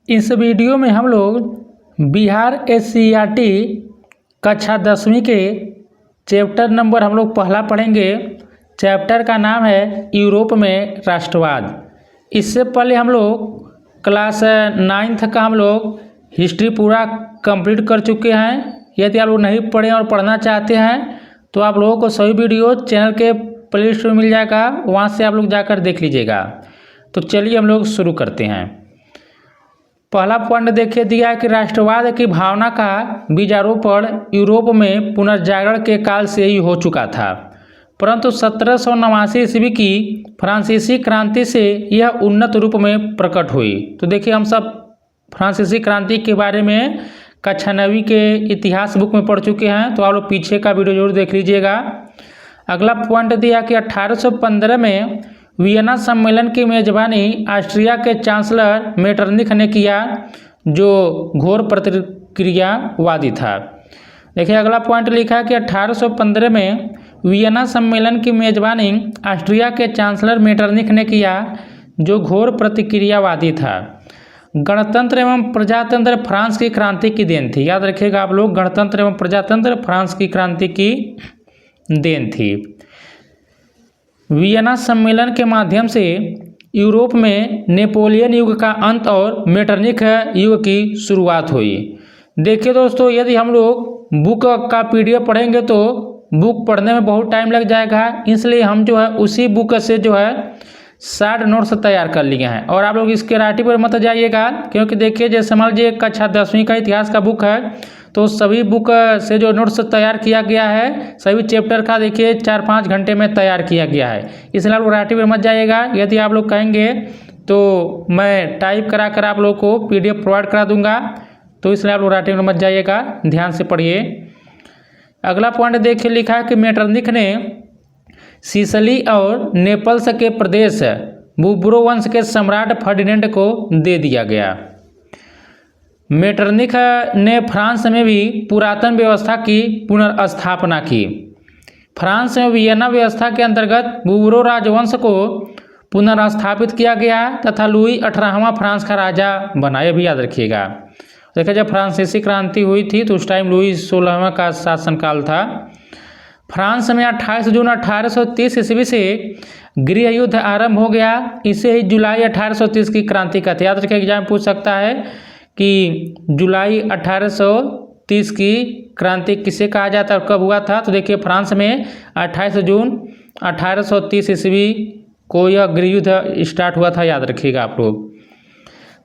इस वीडियो में हम लोग बिहार एससीईआरटी कक्षा 10वीं के चैप्टर नंबर हम लोग पहला पढ़ेंगे। चैप्टर का नाम है यूरोप में राष्ट्रवाद। इससे पहले हम लोग क्लास 9th का हम लोग हिस्ट्री पूरा कंप्लीट कर चुके हैं। यदि आप लोग नहीं पढ़े और पढ़ना चाहते हैं तो आप लोगों को सभी वीडियो चैनल के प्लेलिस्ट में मिल जाएगा, वहाँ से आप लोग जाकर देख लीजिएगा। तो चलिए हम लोग शुरू करते हैं। पहला पॉइंट देखिए दिया है कि राष्ट्रवाद की भावना का बीजारोपण यूरोप में पुनर्जागरण के काल से ही हो चुका था, परंतु 1789 ईस्वी की फ्रांसीसी क्रांति से यह उन्नत रूप में प्रकट हुई। तो देखिए हम सब फ्रांसीसी क्रांति के बारे में कक्षा 9वीं के इतिहास बुक में पढ़ चुके हैं, तो आप लोग पीछे का वीडियो जरूर देख लीजिएगा। अगला पॉइंट दिया कि 1815 में वियना सम्मेलन की मेजबानी ऑस्ट्रिया के चांसलर मेटरनिख ने किया, जो घोर प्रतिक्रियावादी था। देखिए अगला पॉइंट लिखा है कि 1815 में वियना सम्मेलन की मेजबानी ऑस्ट्रिया के चांसलर मेटरनिख ने किया, जो घोर प्रतिक्रियावादी था। गणतंत्र एवं प्रजातंत्र फ्रांस की क्रांति की देन थी। याद रखिएगा आप लोग, गणतंत्र एवं प्रजातंत्र फ्रांस की क्रांति की देन थी। वियना सम्मेलन के माध्यम से यूरोप में नेपोलियन युग का अंत और मेटरनिख युग की शुरुआत हुई। देखिए दोस्तों, यदि हम लोग बुक का पीडीएफ पढ़ेंगे तो बुक पढ़ने में बहुत टाइम लग जाएगा, इसलिए हम जो है उसी बुक से जो है शार्ट नोट्स तैयार कर लिए हैं। और आप लोग इसके राइटिंग पर मत जाइएगा, क्योंकि देखिए जैसे मान लीजिए कक्षा 10वीं का इतिहास का बुक है, तो सभी बुक से जो नोट्स तैयार किया गया है सभी चैप्टर का देखिए 4-5 घंटे में तैयार किया गया है, इसलिए आप लोग राइटिंग पर मत जाइएगा। यदि आप लोग कहेंगे तो मैं टाइप करा कर आप लोग को पीडीएफ प्रोवाइड करा दूंगा, तो इसलिए आप लोग राइटिंग में मत जाइएगा, ध्यान से पढ़िए। अगला पॉइंट देखिए लिखा है कि मेटरनिख ने सिसिली और नेपल्स के प्रदेश बूर्बो वंश के सम्राट फर्डिनेंड को दे दिया गया। मेटरनिख ने फ्रांस में भी पुरातन व्यवस्था की पुनर्स्थापना की। फ्रांस में वियना व्यवस्था के अंतर्गत बूर्बो राजवंश को पुनर्स्थापित किया गया तथा लुई 18वां फ्रांस का राजा बना। यह भी याद रखिएगा। देखिए जब फ्रांसीसी क्रांति हुई थी तो उस टाइम लुई 16वां का शासनकाल था। फ्रांस में 28 जून 1830 ईस्वी से गृह युद्ध आरंभ हो गया। इसे ही जुलाई 1830 की क्रांति कहते हैं। याद रखिए, एग्जाम पूछ सकता है कि जुलाई 1830 की क्रांति किसे कहा जाता है और कब हुआ था। तो देखिए फ्रांस में 28 जून 1830 ईस्वी को यह गृह युद्ध स्टार्ट हुआ था। याद रखिएगा आप लोग।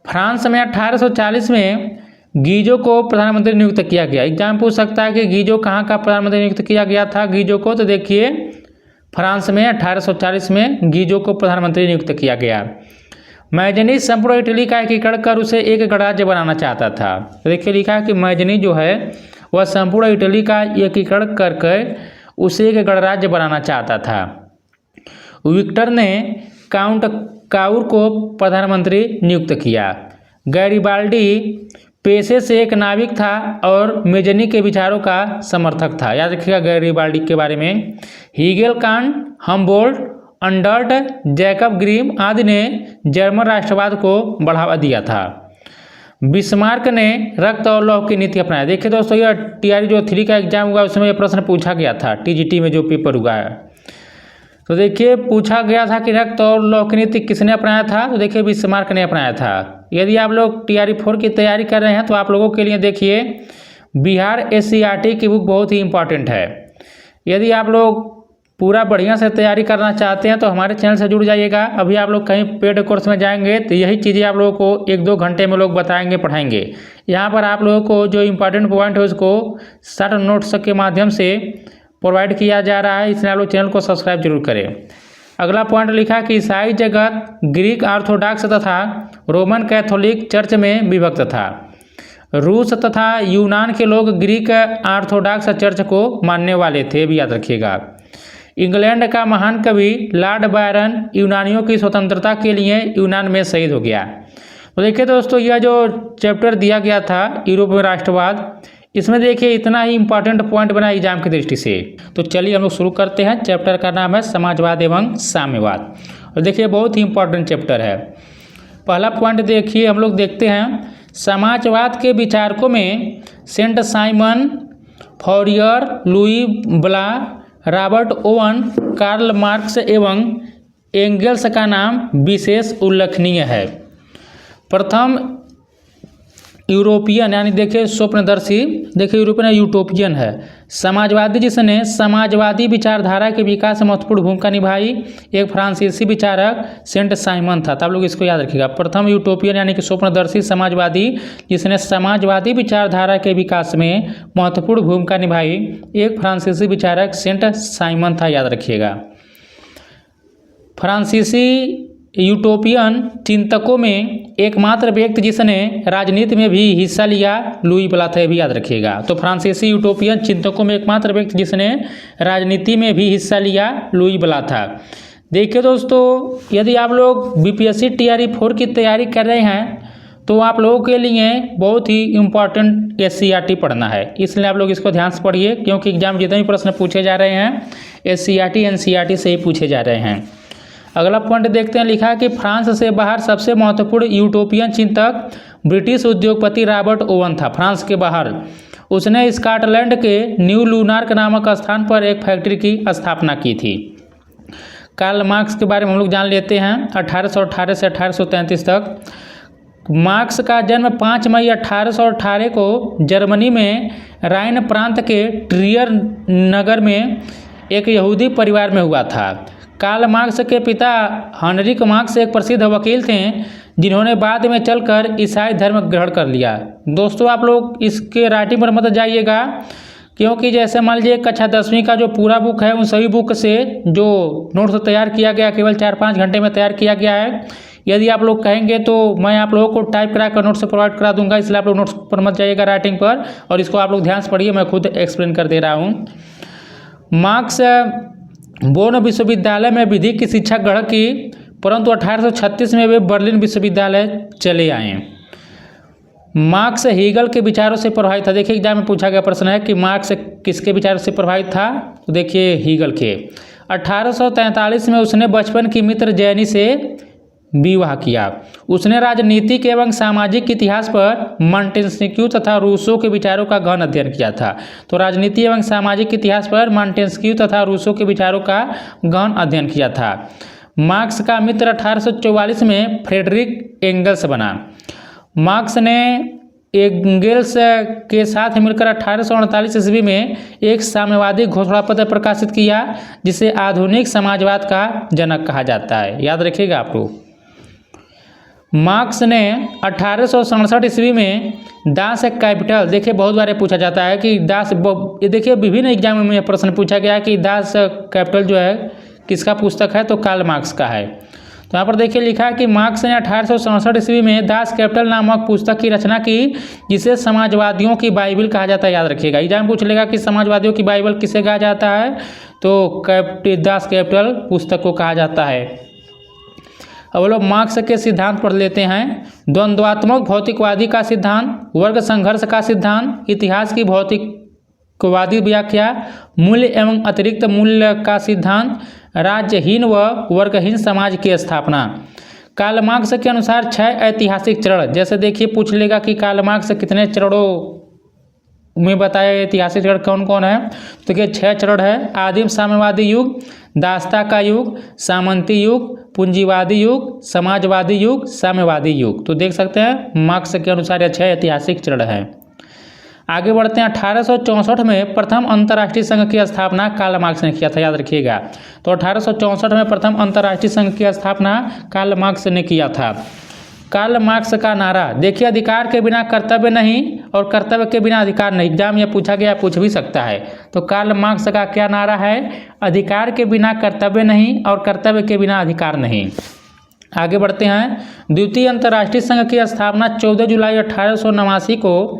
फ्रांस में 1840 में गीजो को प्रधानमंत्री नियुक्त किया गया। एग्जाम पूछ सकता है कि गीजो कहाँ का प्रधानमंत्री नियुक्त किया गया था गीजो को। तो देखिए फ्रांस में 1840 में गीजो को प्रधानमंत्री नियुक्त किया गया। मैजनी संपूर्ण इटली का एकीकरण कर उसे एक गणराज्य बनाना चाहता था। तो देखिए लिखा है कि मैजनी जो है वह संपूर्ण इटली का एकीकरण करके उसे एक गणराज्य बनाना चाहता था। विक्टर ने काउंट काउर को प्रधानमंत्री नियुक्त किया। गैरिबाल्डी पेशे से एक नाविक था और मेजनी के विचारों का समर्थक था। याद रखिएगा गैरिबाल्डी के बारे में। हीगेल, कांट, हम्बोल्ट, अंडर्ट, जैकब ग्रिम आदि ने जर्मन राष्ट्रवाद को बढ़ावा दिया था। बिस्मार्क ने रक्त और लौह की नीति अपनाया। देखिए दोस्तों, यह टीआरई जो 3 का एग्जाम हुआ उसमें यह प्रश्न पूछा गया था। टीजीटी में जो पेपर हुआ है तो देखिए पूछा गया था कि रक्त और लौह की नीति किसने अपनाया था। तो देखिए बिस्मार्क ने अपनाया था। यदि आप लोग टीआरई 4 की तैयारी कर रहे हैं तो आप लोगों के लिए देखिए बिहार एससीईआरटी की बुक बहुत ही इंपॉर्टेंट है। यदि आप लोग पूरा बढ़िया से तैयारी करना चाहते हैं तो हमारे चैनल से जुड़ जाइएगा। अभी आप लोग कहीं पेड कोर्स में जाएंगे तो यही चीज़ें आप लोगों को 1-2 घंटे में लोग बताएंगे, पढ़ाएंगे। यहाँ पर आप लोगों को जो इम्पोर्टेंट पॉइंट है उसको शॉर्ट नोट्स के माध्यम से प्रोवाइड किया जा रहा है, इसलिए आप लोग चैनल को सब्सक्राइब जरूर करें। अगला पॉइंट लिखा कि ईसाई जगत ग्रीक ऑर्थोडॉक्स तथा रोमन कैथोलिक चर्च में विभक्त था। रूस तथा यूनान के लोग ग्रीक ऑर्थोडॉक्स चर्च को मानने वाले थे, भी याद रखिएगा। इंग्लैंड का महान कवि लॉर्ड बायरन यूनानियों की स्वतंत्रता के लिए यूनान में शहीद हो गया। तो देखिए दोस्तों, यह जो चैप्टर दिया गया था यूरोप में राष्ट्रवाद, इसमें देखिए इतना ही इंपॉर्टेंट पॉइंट बना एग्जाम की दृष्टि से। तो चलिए हम लोग शुरू करते हैं। चैप्टर का नाम है समाजवाद एवं साम्यवाद। और देखिए बहुत ही इंपॉर्टेंट चैप्टर है। पहला पॉइंट देखिए हम लोग देखते हैं समाजवाद के विचारकों में सेंट साइमन, फॉरियर, लुई ब्ला, रॉबर्ट ओवन, कार्ल मार्क्स एवं एंगेल्स का नाम विशेष उल्लेखनीय है। प्रथम यूरोपियन यानी देखिए स्वप्नदर्शी, देखिए यूरोपियन यूटोपियन है। समाजवादी जिसने समाजवादी विचारधारा के विकास में महत्वपूर्ण भूमिका निभाई, एक फ्रांसीसी विचारक सेंट साइमन था। तो आप लोग इसको याद रखिएगा। प्रथम यूटोपियन यानी कि स्वप्नदर्शी समाजवादी जिसने समाजवादी विचारधारा के विकास में महत्वपूर्ण भूमिका निभाई, एक फ्रांसीसी विचारक सेंट साइमन था, याद रखिएगा। फ्रांसीसी यूटोपियन चिंतकों में एकमात्र व्यक्ति जिसने राजनीति में भी हिस्सा लिया लुई ब्ला था, भी याद रखिएगा। तो फ्रांसीसी यूटोपियन चिंतकों में एकमात्र व्यक्ति जिसने राजनीति में भी हिस्सा लिया लुई ब्ला था। देखिए दोस्तों, यदि आप लोग बीपीएससी टीआरई 4 की तैयारी कर रहे हैं तो आप लोगों के लिए बहुत ही इम्पॉर्टेंट एससीईआरटी पढ़ना है, इसलिए आप लोग इसको ध्यान से पढ़िए, क्योंकि एग्जाम जितने भी प्रश्न पूछे जा रहे हैं एससीईआरटी एनसीईआरटी से ही पूछे जा रहे हैं। अगला पॉइंट देखते हैं। लिखा है कि फ्रांस से बाहर सबसे महत्वपूर्ण यूटोपियन चिंतक ब्रिटिश उद्योगपति रॉबर्ट ओवन था। फ्रांस के बाहर उसने स्कॉटलैंड के न्यू लूनार्क नामक स्थान पर एक फैक्ट्री की स्थापना की थी। कार्ल मार्क्स के बारे में हम लोग जान लेते हैं। 1818 से 1833 तक। मार्क्स का जन्म 5 मई 1818 को जर्मनी में राइन प्रांत के ट्रियर नगर में एक यहूदी परिवार में हुआ था। कार्ल मार्क्स के पिता हेनरिक मार्क्स एक प्रसिद्ध वकील थे जिन्होंने बाद में चलकर ईसाई धर्म ग्रहण कर लिया। दोस्तों, आप लोग इसके राइटिंग पर मत जाइएगा, क्योंकि जैसे मान लीजिए कक्षा 10वीं का जो पूरा बुक है उन सभी बुक से जो नोट्स तैयार किया गया केवल 4-5 घंटे में तैयार किया गया है। यदि आप लोग कहेंगे तो मैं आप लोगों को टाइप करा कर नोट्स प्रोवाइड करा दूंगा, इसलिए आप लोग नोट्स पर मत जाइएगा राइटिंग पर, और इसको आप लोग ध्यान से पढ़िए, मैं खुद एक्सप्लेन कर दे रहा हूँ। मार्क्स बोन विश्वविद्यालय में विधि की शिक्षा ग्रहण की, परंतु 1836 में वे बर्लिन विश्वविद्यालय चले आए। मार्क्स हीगल के विचारों से प्रभावित था। देखिए एग्जाम में पूछा गया प्रश्न है कि मार्क्स किसके विचारों से प्रभावित था, तो देखिए हीगल के। 1843 में उसने बचपन की मित्र जैनी से विवाह किया। उसने राजनीतिक एवं सामाजिक इतिहास पर मॉन्टेस्क्यू तथा रूसो के विचारों का गहन अध्ययन किया था। तो राजनीति एवं सामाजिक इतिहास पर मॉन्टेस्क्यू तथा रूसो के विचारों का गहन अध्ययन किया था। मार्क्स का मित्र 1844 में फ्रेडरिक एंगल्स बना। मार्क्स ने एंगल्स के साथ मिलकर 1848 ईस्वी में एक साम्यवादी घोषणा पत्र प्रकाशित किया, जिसे आधुनिक समाजवाद का जनक कहा जाता है। याद रखिएगा आप लोग। मार्क्स ने 1867 ईस्वी में दास कैपिटल, देखिए बहुत बार पूछा जाता है कि दास, ये देखिए विभिन्न एग्जामों में प्रश्न पूछा गया है कि दास कैपिटल जो है किसका पुस्तक है, तो कार्ल मार्क्स का है। तो यहाँ पर देखिए लिखा है कि मार्क्स ने 1867 ईस्वी में दास कैपिटल नामक पुस्तक की रचना की, जिसे समाजवादियों की बाइबल कहा जाता है। याद रखिएगा, एग्जाम पूछ लेगा कि समाजवादियों की बाइबल किसे कहा जाता है, तो दास कैपिटल पुस्तक को कहा जाता है। अब लोग मार्क्स के सिद्धांत पढ़ लेते हैं। द्वंद्वात्मक भौतिकवादी का सिद्धांत, वर्ग संघर्ष का सिद्धांत, इतिहास की भौतिकवादी व्याख्या, मूल्य एवं अतिरिक्त मूल्य का सिद्धांत, राज्यहीन व वर्गहीन समाज की स्थापना। कार्ल मार्क्स के अनुसार 6 ऐतिहासिक चरण, जैसे देखिए पूछ लेगा कि कार्ल मार्क्स कितने चरणों में बताया ऐतिहासिक चरण कौन कौन है, तो देखिए 6 चरण है। आदिम साम्यवादी युग, दासता का युग, सामंती युग, पूंजीवादी युग, समाजवादी युग, साम्यवादी युग। तो देख सकते हैं मार्क्स के अनुसार यह 6 ऐतिहासिक चरण है। आगे बढ़ते हैं। 1864 में प्रथम अंतर्राष्ट्रीय संघ की स्थापना कार्ल मार्क्स ने किया था। याद रखिएगा, तो 1864 में प्रथम अंतर्राष्ट्रीय संघ की स्थापना कार्ल मार्क्स ने किया था। कार्ल मार्क्स का नारा, देखिए अधिकार के बिना कर्तव्य नहीं और कर्तव्य के बिना अधिकार नहीं। एग्जाम यह पूछा गया, पूछ भी सकता है। तो कार्ल मार्क्स का क्या नारा है, अधिकार के बिना कर्तव्य नहीं और कर्तव्य के बिना अधिकार नहीं। आगे बढ़ते हैं। द्वितीय अंतर्राष्ट्रीय संघ की स्थापना 14 जुलाई 1889 को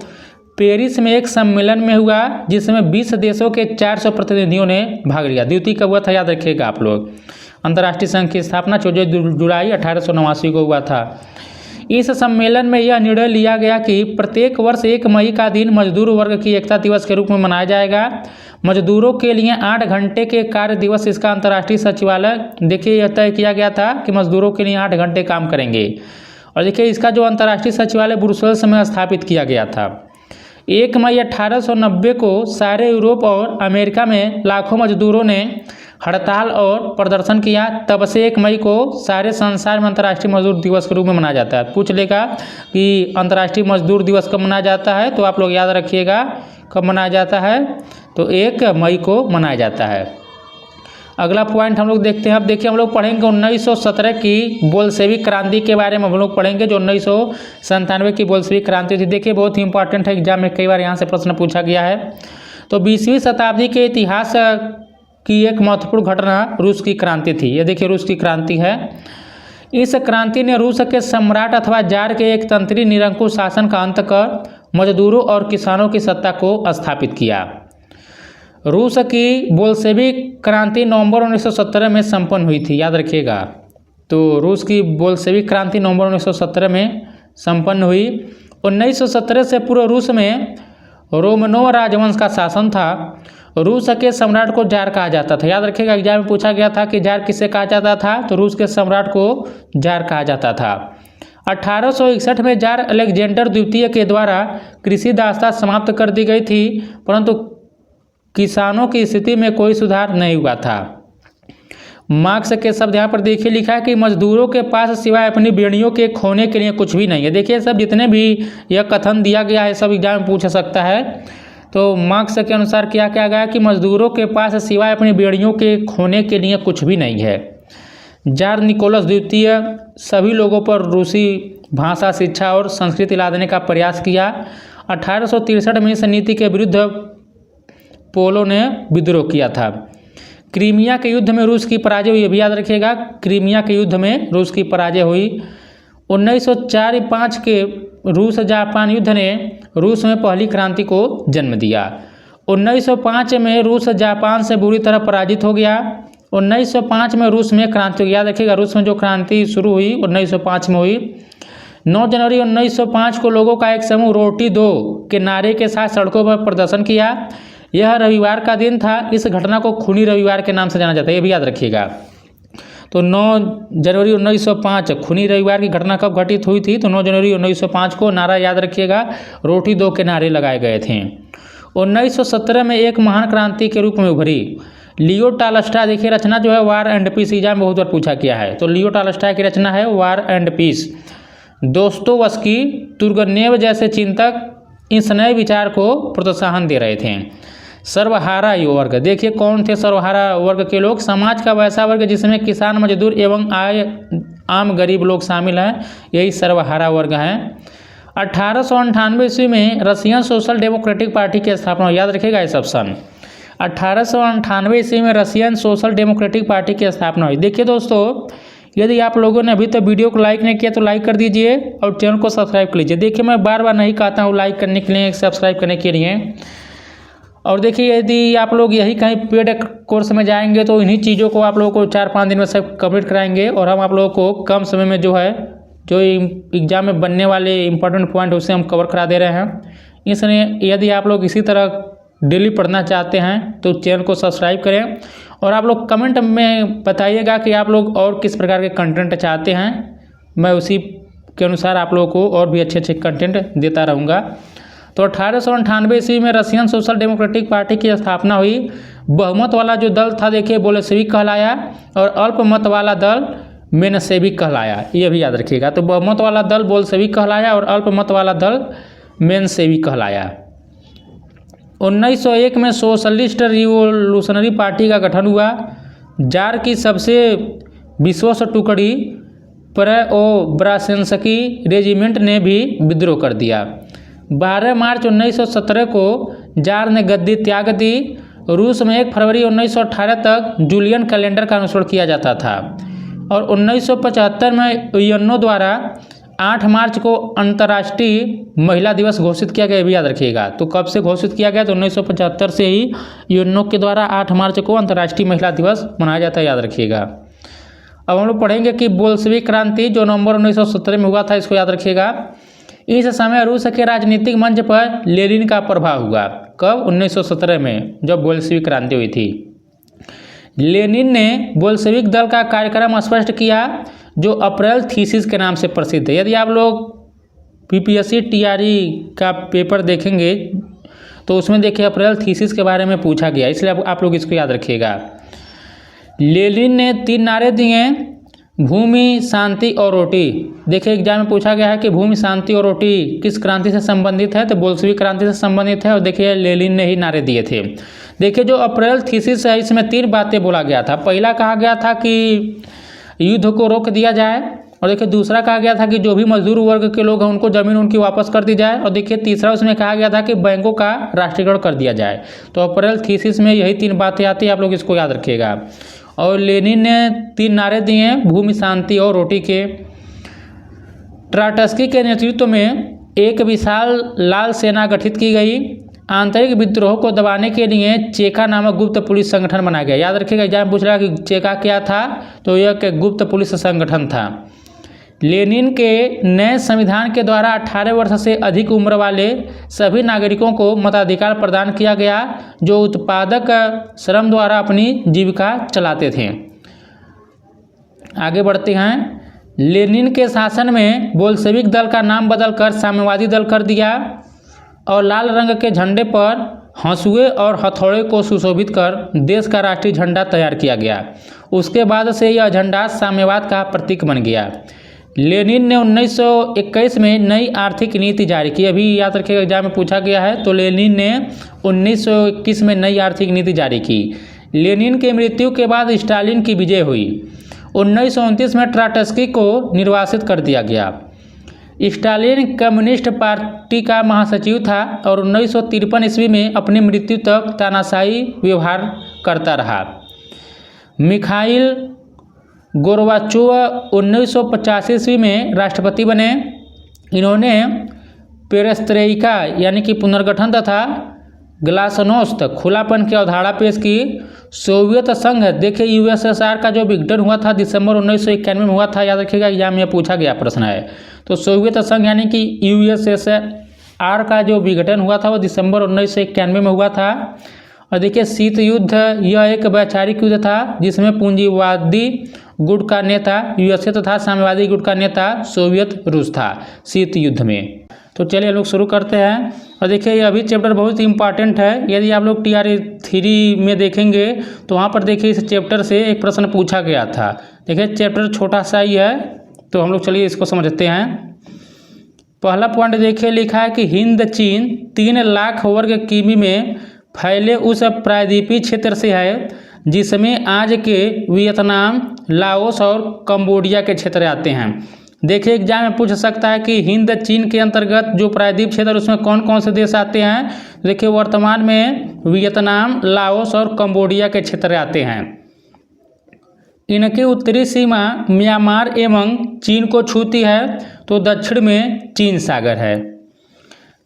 पेरिस में एक सम्मेलन में हुआ, जिसमें 20 देशों के 400 प्रतिनिधियों ने भाग लिया। द्वितीय कब हुआ था, याद रखिएगा आप लोग। अंतर्राष्ट्रीय संघ की स्थापना 14 जुलाई 1889 को हुआ था। इस सम्मेलन में यह निर्णय लिया गया कि प्रत्येक वर्ष 1 मई का दिन मजदूर वर्ग की एकता दिवस के रूप में मनाया जाएगा। मजदूरों के लिए 8 घंटे के कार्य दिवस इसका अंतर्राष्ट्रीय सचिवालय, देखिए यह तय किया गया था कि मजदूरों के लिए 8 घंटे काम करेंगे। और देखिए इसका जो अंतर्राष्ट्रीय सचिवालय ब्रुसेल्स में स्थापित किया गया था। 1 मई 1890 को सारे यूरोप और अमेरिका में लाखों मजदूरों ने हड़ताल और प्रदर्शन किया। तब से 1 मई को सारे संसार में अंतर्राष्ट्रीय मजदूर दिवस के रूप में मनाया जाता है। पूछ लेगा कि अंतर्राष्ट्रीय मजदूर दिवस कब मनाया जाता है, तो आप लोग याद रखिएगा कब मनाया जाता है, तो 1 मई को मनाया जाता है। अगला पॉइंट हम लोग देखते हैं। अब देखिए हम लोग पढ़ेंगे 1917 की बोल्शेविक क्रांति के बारे में हम लोग पढ़ेंगे। जो 1997 की बोल्शेविक क्रांति थी, देखिए बहुत ही इंपॉर्टेंट है, एग्जाम में कई बार यहाँ से प्रश्न पूछा गया है। तो 20वीं शताब्दी के इतिहास की एक महत्वपूर्ण घटना रूस की क्रांति थी। ये देखिए रूस की क्रांति है। इस क्रांति ने रूस के सम्राट अथवा जार के एक तंत्री निरंकुश शासन का अंत कर मजदूरों और किसानों की सत्ता को स्थापित किया। रूस की बोल्शेविक क्रांति नवंबर 1917 में संपन्न हुई थी, याद रखिएगा। तो रूस की बोल्शेविक क्रांति नवंबर 1917 में संपन्न हुई। 1917 से पूर्व रूस में रोमनोव राजवंश का शासन था। रूस के सम्राट को जार कहा जाता था, याद रखिएगा। एग्जाम में पूछा गया था कि जार किसे कहा जाता था, तो रूस के सम्राट को जार कहा जाता था। 1861 में जार अलेक्जेंडर द्वितीय के द्वारा कृषि दासता समाप्त कर दी गई थी, परंतु किसानों की स्थिति में कोई सुधार नहीं हुआ था। मार्क्स के शब्द यहाँ पर देखिए लिखा है कि मजदूरों के पास सिवाय अपनी बेड़ियों के खोने के लिए कुछ भी नहीं है। देखिए सब जितने भी यह कथन दिया गया है सब एग्जाम में पूछ सकता है। तो मार्क्स के अनुसार क्या कहा गया कि मजदूरों के पास सिवाय अपनी बेड़ियों के खोने के लिए कुछ भी नहीं है। जार निकोलस द्वितीय सभी लोगों पर रूसी भाषा, शिक्षा और संस्कृति ला देने का प्रयास किया। 1863 में इस नीति के विरुद्ध पोलो ने विद्रोह किया था। क्रीमिया के युद्ध में रूस की पराजय हुई, भी याद रखिएगा। क्रीमिया के युद्ध में रूस की पराजय हुई। 1904-5 के रूस जापान युद्ध ने रूस में पहली क्रांति को जन्म दिया। 1905 में रूस जापान से बुरी तरह पराजित हो गया। 1905 में रूस में क्रांति, याद रखिएगा रूस में जो क्रांति शुरू हुई 1905 में हुई। 9 जनवरी 1905 को लोगों का एक समूह रोटी दो के नारे के साथ सड़कों पर प्रदर्शन किया। यह रविवार का दिन था। इस घटना को खूनी रविवार के नाम से जाना जाता है, ये भी याद रखिएगा। तो 9 जनवरी 1905 खूनी रविवार की घटना कब घटित हुई थी, तो 9 जनवरी 1905 को। नारा याद रखिएगा, रोटी दो के नारे लगाए गए थे। 1917 में एक महान क्रांति के रूप में उभरी। लियो टॉल्स्टॉय, देखिए रचना जो है वार एंड पीस, एग्जाम में बहुत बार पूछा गया है। तो लियो टॉल्स्टॉय की रचना है war and piece. Dostoevsky, Turgenev जैसे चिंतक इस नए विचार को प्रोत्साहन दे रहे थे। सर्वहारा वर्ग, देखिए कौन थे सर्वहारा वर्ग के लोग, समाज का वैसा वर्ग जिसमें किसान, मजदूर एवं आम गरीब लोग शामिल हैं, यही सर्वहारा वर्ग हैं। 1898 ईस्वी में रशियन सोशल डेमोक्रेटिक पार्टी की स्थापना, याद रखिएगा इस ऑप्शन। 1898 ईस्वी में रशियन सोशल डेमोक्रेटिक पार्टी की स्थापना हुई। देखिए दोस्तों, यदि आप लोगों ने अभी तक वीडियो को लाइक नहीं किया तो लाइक कर दीजिए और चैनल को सब्सक्राइब कर लीजिए। देखिए मैं बार बार नहीं कहता हूँ लाइक करने के लिए, सब्सक्राइब करने के लिए। और देखिए यदि आप लोग यही कहीं पेड कोर्स में जाएंगे तो इन्हीं चीज़ों को आप लोगों को 4-5 दिन में सब कंप्लीट कराएंगे और हम आप लोगों को कम समय में जो एग्ज़ाम में बनने वाले इंपॉर्टेंट पॉइंट उसे हम कवर करा दे रहे हैं। इसलिए यदि आप लोग इसी तरह डेली पढ़ना चाहते हैं तो चैनल को सब्सक्राइब करें और आप लोग कमेंट में बताइएगा कि आप लोग और किस प्रकार के कंटेंट चाहते हैं। मैं उसी के अनुसार आप लोगों को और भी अच्छे अच्छे कंटेंट देता रहूँगा। तो 1898 ईस्वी में रशियन सोशल डेमोक्रेटिक पार्टी की स्थापना हुई। बहुमत वाला जो दल था देखिए बोल्शेविक कहलाया और अल्पमत वाला दल मेनशेविक कहलाया, ये भी याद रखिएगा। तो बहुमत वाला दल बोल्शेविक कहलाया और अल्पमत वाला दल मेनशेविक कहलाया। 1901 में सोशलिस्ट रिवोल्यूशनरी पार्टी का गठन हुआ। जार की सबसे विश्वस्त टुकड़ी प्रेओब्राजेंस्की रेजिमेंट ने भी विद्रोह कर दिया। 12 मार्च 1917 को जार ने गद्दी त्याग दी। रूस में 1 फरवरी 1918 तक जूलियन कैलेंडर का अनुसरण किया जाता था और 1975 में यूएनओ द्वारा 8 मार्च को अंतर्राष्ट्रीय महिला दिवस घोषित किया गया, भी याद रखिएगा। तो कब से घोषित किया गया, तो 1975 से ही यूएनओ के द्वारा 8 मार्च को अंतर्राष्ट्रीय महिला दिवस मनाया जाता है, याद रखिएगा। अब हम लोग पढ़ेंगे कि बोल्शेविक क्रांति जो नवंबर 1917 में हुआ था, इसको याद रखिएगा। इस समय रूस के राजनीतिक मंच पर लेनिन का प्रभाव हुआ। कब, 1917 में जब बोल्शेविक क्रांति हुई थी। लेनिन ने बोल्शेविक दल का कार्यक्रम स्पष्ट किया। जो अप्रैल थीसिस के नाम से प्रसिद्ध है। यदि आप लोग पीपीएससी टीआरई का पेपर देखेंगे तो उसमें देखिए अप्रैल थीसिस के बारे में पूछा गया, इसलिए आप लोग इसको याद रखिएगा। लेनिन ने 3 नारे दिए, भूमि, शांति और रोटी। देखिए एग्जाम में पूछा गया है कि भूमि, शांति और रोटी किस क्रांति से संबंधित है, तो बोल्शेविक क्रांति से संबंधित है और देखिए लेनिन ने ही नारे दिए थे। देखिए जो अप्रैल थीसिस है इसमें 3 बातें बोला गया था। पहला कहा गया था कि युद्ध को रोक दिया जाए, और देखिए दूसरा कहा गया था कि जो भी मजदूर वर्ग के लोग हैं उनको ज़मीन उनकी वापस कर दी जाए, और देखिए तीसरा उसमें कहा गया था कि बैंकों का राष्ट्रीयकरण कर दिया जाए। तो अप्रैल थीसिस में यही 3 बातें आती हैं, आप लोग इसको याद रखिएगा। और लेनिन ने 3 नारे दिए, भूमि, शांति और रोटी के। ट्राटस्की के नेतृत्व में एक विशाल लाल सेना गठित की गई। आंतरिक विद्रोह को दबाने के लिए चेका नामक गुप्त पुलिस संगठन बनाया गया। याद रखिएगा एग्जाम पूछ रहा है कि चेका क्या था, तो यह एक गुप्त पुलिस संगठन था। लेनिन के नए संविधान के द्वारा 18 वर्ष से अधिक उम्र वाले सभी नागरिकों को मताधिकार प्रदान किया गया जो उत्पादक श्रम द्वारा अपनी जीविका चलाते थे। आगे बढ़ते हैं। लेनिन के शासन में बोल्शेविक दल का नाम बदलकर साम्यवादी दल कर दिया और लाल रंग के झंडे पर हंसुए और हथौड़े को सुशोभित कर देश का राष्ट्रीय झंडा तैयार किया गया। उसके बाद से यह झंडा साम्यवाद का प्रतीक बन गया। लेनिन ने 1921 में नई आर्थिक नीति जारी की। अभी याद रखिएगा एग्जाम में पूछा गया है, तो लेनिन ने 1921 में नई आर्थिक नीति जारी की। लेनिन की मृत्यु के बाद स्टालिन की विजय हुई। 1929 में ट्राटस्की को निर्वासित कर दिया गया। स्टालिन कम्युनिस्ट पार्टी का महासचिव था और 1953 ईस्वी में अपनी मृत्यु तक तानाशाही व्यवहार करता रहा। मिखाइल गोर्बाचोव 1985 ईस्वी में राष्ट्रपति बने। इन्होंने पेरेस्त्रोइका यानी कि पुनर्गठन तथा ग्लासनोस्त खुलापन की अवधारणा पेश की। सोवियत संघ, देखिए यूएसएसआर का जो विघटन हुआ था दिसंबर 1991 में हुआ था। याद रखिएगा एग्जाम में पूछा गया प्रश्न है। तो सोवियत संघ यानी कि यूएसएसआर का जो विघटन हुआ था वो दिसंबर 1991 में हुआ था। और देखिए शीत युद्ध, यह एक वैचारिक युद्ध था जिसमें पूंजीवादी गुट का नेता यूएसए तथा साम्यवादी गुट का नेता सोवियत रूस था शीत युद्ध में। तो चलिए हम लोग शुरू करते हैं। और देखिए ये अभी चैप्टर बहुत ही इंपॉर्टेंट है। यदि आप लोग टीआरई 3 में देखेंगे तो वहाँ पर देखिए इस चैप्टर से एक प्रश्न पूछा गया था। देखिए चैप्टर छोटा सा ही है, तो हम लोग चलिए इसको समझते हैं। पहला पॉइंट देखिए लिखा है कि हिंद चीन 3 लाख वर्ग किमी में फैले उस प्रायद्वीपीय क्षेत्र से है जिसमें आज के वियतनाम, लाओस और कंबोडिया के क्षेत्र आते हैं। देखिए एग्जाम में पूछ सकता है कि हिंद चीन के अंतर्गत जो प्रायद्वीप क्षेत्र उसमें कौन कौन से देश आते हैं। देखिए वर्तमान में वियतनाम, लाओस और कंबोडिया के क्षेत्र आते हैं। इनकी उत्तरी सीमा म्यांमार एवं चीन को छूती है, तो दक्षिण में चीन सागर है।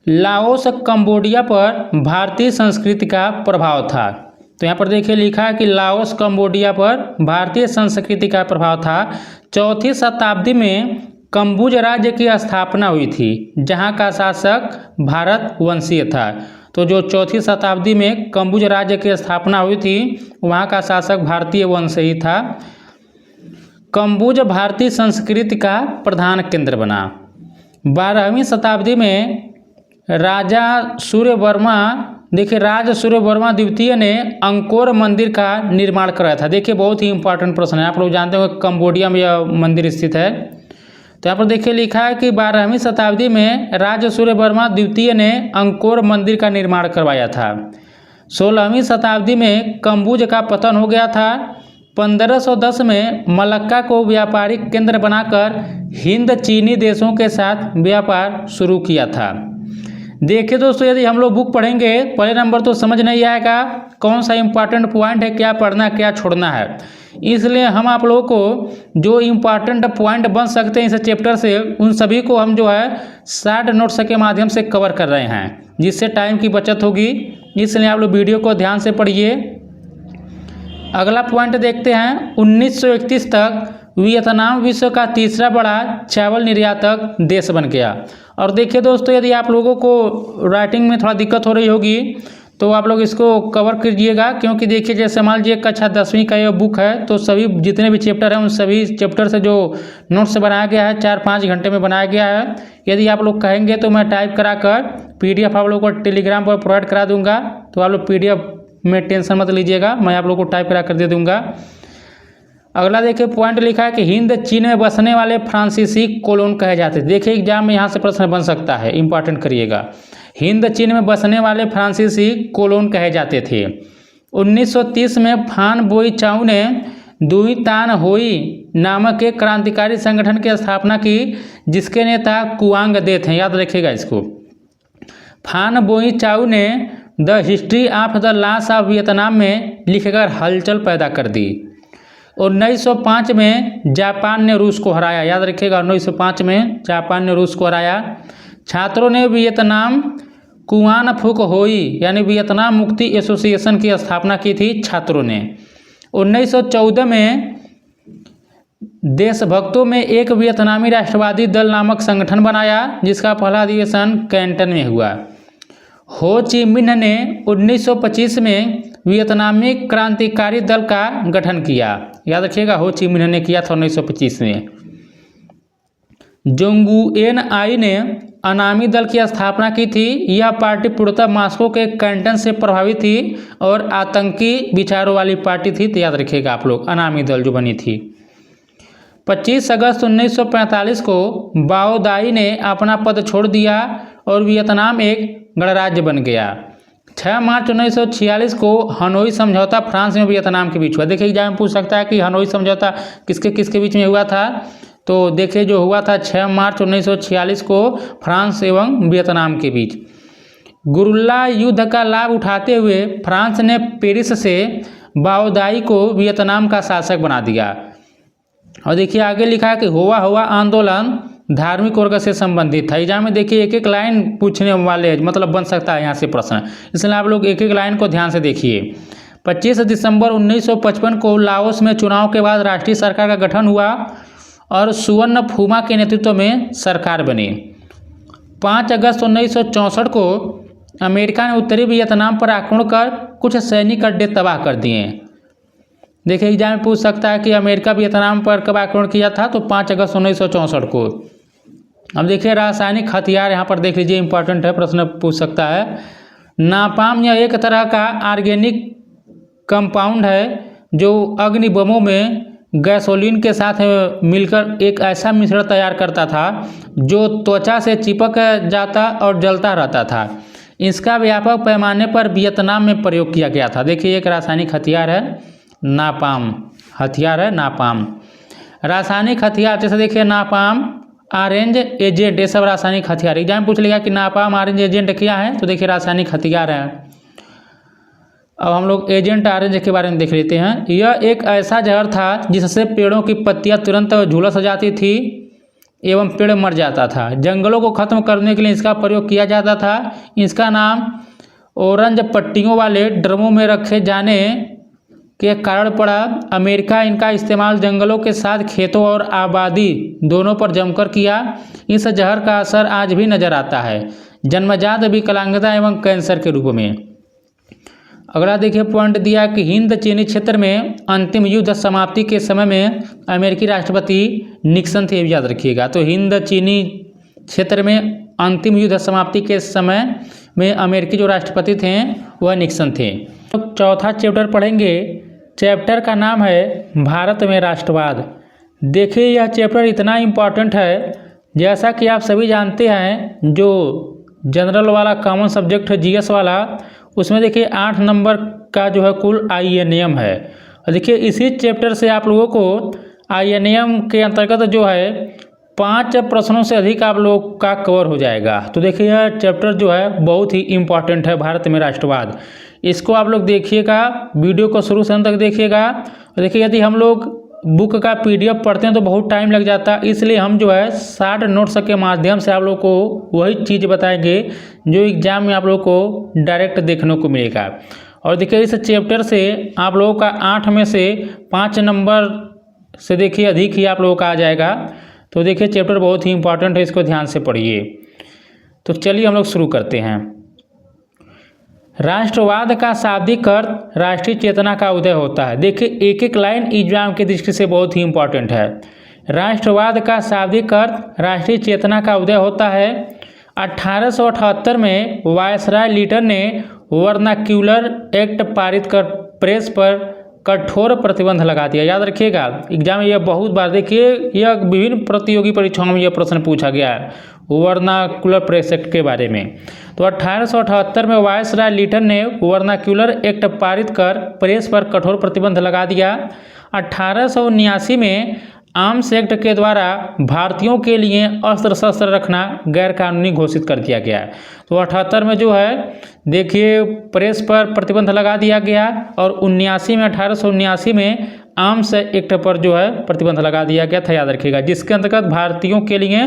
लाओस, कंबोडिया पर भारतीय संस्कृति का प्रभाव था। तो यहाँ पर देखिए लिखा है कि लाओस, कंबोडिया पर भारतीय संस्कृति का प्रभाव था। 4वीं शताब्दी में कंबुज राज्य की स्थापना हुई थी जहाँ का शासक भारत वंशीय था। तो जो 4वीं शताब्दी में कंबुज राज्य की स्थापना हुई थी वहाँ का शासक भारतीय वंशीय था। कंबुज भारतीय संस्कृति का प्रधान केंद्र बना। 12वीं शताब्दी में राजा सूर्यवर्मा, देखिए राजा सूर्यवर्मा द्वितीय ने अंकोर मंदिर का निर्माण कराया था। देखिए बहुत ही इंपॉर्टेंट प्रश्न है, आप लोग जानते हो कंबोडिया में यह मंदिर स्थित है। तो यहाँ पर देखिए लिखा है कि 12वीं शताब्दी में राजा सूर्यवर्मा द्वितीय ने अंकोर मंदिर का निर्माण करवाया था। 16वीं शताब्दी में कंबुज का पतन हो गया था। 1510 में मलक्का को व्यापारिक केंद्र बनाकर हिंद चीनी देशों के साथ व्यापार शुरू किया था। देखिए दोस्तों यदि हम लोग बुक पढ़ेंगे पहले नंबर तो समझ नहीं आएगा कौन सा इंपॉर्टेंट पॉइंट है, क्या पढ़ना क्या छोड़ना है। इसलिए हम आप लोगों को जो इम्पॉर्टेंट पॉइंट बन सकते हैं इस चैप्टर से उन सभी को हम जो है शॉर्ट नोट्स के माध्यम से कवर कर रहे हैं जिससे टाइम की बचत होगी। इसलिए आप लोग वीडियो को ध्यान से पढ़िए। अगला पॉइंट देखते हैं। 1931 तक वियतनाम विश्व का तीसरा बड़ा चावल निर्यातक देश बन गया। और देखिए दोस्तों यदि आप लोगों को राइटिंग में थोड़ा दिक्कत हो रही होगी तो आप लोग इसको कवर कीजिएगा, क्योंकि देखिए जैसे मान लीजिए कक्षा 10वीं का ये बुक है, तो सभी जितने भी चैप्टर हैं उन सभी चैप्टर से जो नोट्स बनाया गया है 4-5 घंटे में बनाया गया है। यदि आप लोग कहेंगे तो मैं टाइप कराकर PDF आप लोगों को टेलीग्राम पर प्रोवाइड करा दूंगा, तो आप लोग PDF में टेंशन मत लीजिएगा, मैं आप लोग को टाइप करा कर दे दूंगा। अगला देखिए पॉइंट लिखा है कि हिंद चीन में बसने वाले फ्रांसीसी कॉलोन कहे जाते थे। देखिए एग्जाम में यहाँ से प्रश्न बन सकता है, इंपॉर्टेंट करिएगा। हिंद चीन में बसने वाले फ्रांसीसी कॉलोन कहे जाते थे। 1930 में फान बोई चाउ ने दुई तान होई नामक एक क्रांतिकारी संगठन की स्थापना की, जिसके नेता कुआंग दे थे। याद रखिएगा इसको। फान बोई चाउ ने the history of the loss of Vietnam में लिखकर हलचल पैदा कर दी। 1905 में जापान ने रूस को हराया। याद रखिएगा 1905 में जापान ने रूस को हराया। छात्रों ने वियतनाम कुआन फुक होई यानी वियतनाम मुक्ति एसोसिएशन की स्थापना की थी छात्रों ने। 1914 में देशभक्तों में एक वियतनामी राष्ट्रवादी दल नामक संगठन बनाया, जिसका पहला अधिवेशन कैंटन में हुआ। हो ची मिन्ह ने 1925 में वियतनामी क्रांतिकारी दल का गठन किया। याद रखिएगा हो ची मिन्ह ने किया था 1925 में। जोंगुएन आई ने अनामी दल की स्थापना की थी। यह पार्टी पूर्णतः मास्को के कैंटन से प्रभावित थी और आतंकी विचारों वाली पार्टी थी। तो याद रखिएगा आप लोग अनामी दल जो बनी थी। 25 अगस्त 1945 को बाओ दाई ने अपना पद छोड़ दिया और वियतनाम एक गणराज्य बन गया। 6 मार्च 1946 को हनोई समझौता फ्रांस में वियतनाम के बीच हुआ। देखिए एग्जाम में पूछ सकता है कि हनोई समझौता किसके किसके बीच में हुआ था। तो देखिए जो हुआ था 6 मार्च 1946 को फ्रांस एवं वियतनाम के बीच। गुरिल्ला युद्ध का लाभ उठाते हुए फ्रांस ने पेरिस से बाओ दाई को वियतनाम का शासक बना दिया। और देखिए आगे लिखा है कि हुआ आंदोलन धार्मिक वर्ग से संबंधित था। एग्जाम में देखिए एक एक लाइन पूछने वाले मतलब बन सकता है यहाँ से प्रश्न, इसलिए आप लोग एक एक लाइन को ध्यान से देखिए। 25 दिसंबर 1955 को लाओस में चुनाव के बाद राष्ट्रीय सरकार का गठन हुआ और सुवर्ण फुमा के नेतृत्व में सरकार बनी। 5 अगस्त 1964 को अमेरिका ने उत्तरी वियतनाम पर आक्रमण कर कुछ सैनिक अड्डे तबाह कर दिए। देखिए एग्जाम में पूछ सकता है कि अमेरिका वियतनाम पर कब आक्रमण किया था, तो 5 अगस्त 1964 को। अब देखिए रासायनिक हथियार यहाँ पर देख लीजिए, इंपॉर्टेंट है, प्रश्न पूछ सकता है। नापाम यह एक तरह का ऑर्गेनिक कंपाउंड है जो अग्नि बमों में गैसोलीन के साथ मिलकर एक ऐसा मिश्रण तैयार करता था जो त्वचा से चिपक जाता और जलता रहता था। इसका व्यापक पैमाने पर वियतनाम में प्रयोग किया गया था। देखिए एक रासायनिक हथियार है नापाम, हथियार है नापाम। रासायनिक हथियार जैसे देखिए नापाम, ऑरेंज एजेंट, ये सब रासायनिक हथियार। एग्जाम पूछ लेगा कि नापाम ऑरेंज एजेंट क्या है, तो देखिए रासायनिक हथियार है। अब हम लोग एजेंट ऑरेंज के बारे में देख लेते हैं। यह एक ऐसा जहर था जिससे पेड़ों की पत्तियां तुरंत झुलस जाती थी एवं पेड़ मर जाता था। जंगलों को खत्म करने के लिए इसका प्रयोग किया जाता था। इसका नाम ऑरेंज पट्टियों वाले ड्रमों में रखे जाने के कारण पड़ा। अमेरिका इनका इस्तेमाल जंगलों के साथ खेतों और आबादी दोनों पर जमकर किया। इस जहर का असर आज भी नजर आता है, जन्मजात विकलांगता एवं कैंसर के रूप में। अगला देखिए पॉइंट दिया कि हिंद चीनी क्षेत्र में अंतिम युद्ध समाप्ति के समय में अमेरिकी राष्ट्रपति निक्सन थे। याद रखिएगा। तो हिंद चीनी क्षेत्र में अंतिम युद्ध समाप्ति के समय में अमेरिकी जो राष्ट्रपति थे वह निक्सन थे। तो चौथा चैप्टर पढ़ेंगे। चैप्टर का नाम है भारत में राष्ट्रवाद। देखिए यह चैप्टर इतना इम्पॉर्टेंट है, जैसा कि आप सभी जानते हैं जो जनरल वाला कॉमन सब्जेक्ट है जीएस वाला, उसमें देखिए 8 नंबर का जो है कुल INM है। और देखिए इसी चैप्टर से आप लोगों को INM के अंतर्गत जो है 5 प्रश्नों से अधिक आप लोग का कवर हो जाएगा। तो देखिए यह चैप्टर जो है बहुत ही इम्पॉर्टेंट है, भारत में राष्ट्रवाद। इसको आप लोग देखिएगा, वीडियो को शुरू से अंत तक देखिएगा। और देखिए यदि हम लोग बुक का PDF पढ़ते हैं तो बहुत टाइम लग जाता है, इसलिए हम जो है शार्ट नोट्स के माध्यम से आप लोग को वही चीज़ बताएंगे जो एग्जाम में आप लोग को डायरेक्ट देखने को मिलेगा। और देखिए इस चैप्टर से आप लोगों का 8 में से 5 नंबर से देखिए अधिक ही आप लोगों का आ जाएगा। तो देखिए चैप्टर बहुत ही इंपॉर्टेंट है, इसको ध्यान से पढ़िए। तो चलिए हम लोग शुरू करते हैं। राष्ट्रवाद का शाब्दिक अर्थ राष्ट्रीय चेतना का उदय होता है। देखिए एक एक लाइन एग्जाम की दृष्टि से बहुत ही इंपॉर्टेंट है। राष्ट्रवाद का शाब्दिक अर्थ राष्ट्रीय चेतना का उदय होता है। 1878 में वायसराय लीटन ने वर्नाक्यूलर एक्ट पारित कर प्रेस पर कठोर प्रतिबंध लगा दिया। याद रखिएगा एग्जाम में यह बहुत बार, देखिए यह विभिन्न प्रतियोगी परीक्षाओं में यह प्रश्न पूछा गया है वर्नाक्यूलर प्रेस एक्ट के बारे में। तो 1878 में वायसराय लीटन ने वर्नाक्यूलर एक्ट पारित कर प्रेस पर कठोर प्रतिबंध लगा दिया। 1879 में आर्म्स एक्ट के द्वारा भारतीयों के लिए अस्त्र शस्त्र रखना गैरकानूनी घोषित कर दिया गया। तो 78 में जो है देखिए प्रेस पर प्रतिबंध लगा दिया गया और 1879 में आर्म्स एक्ट पर जो है प्रतिबंध लगा दिया गया था। याद रखिएगा जिसके अंतर्गत भारतीयों के लिए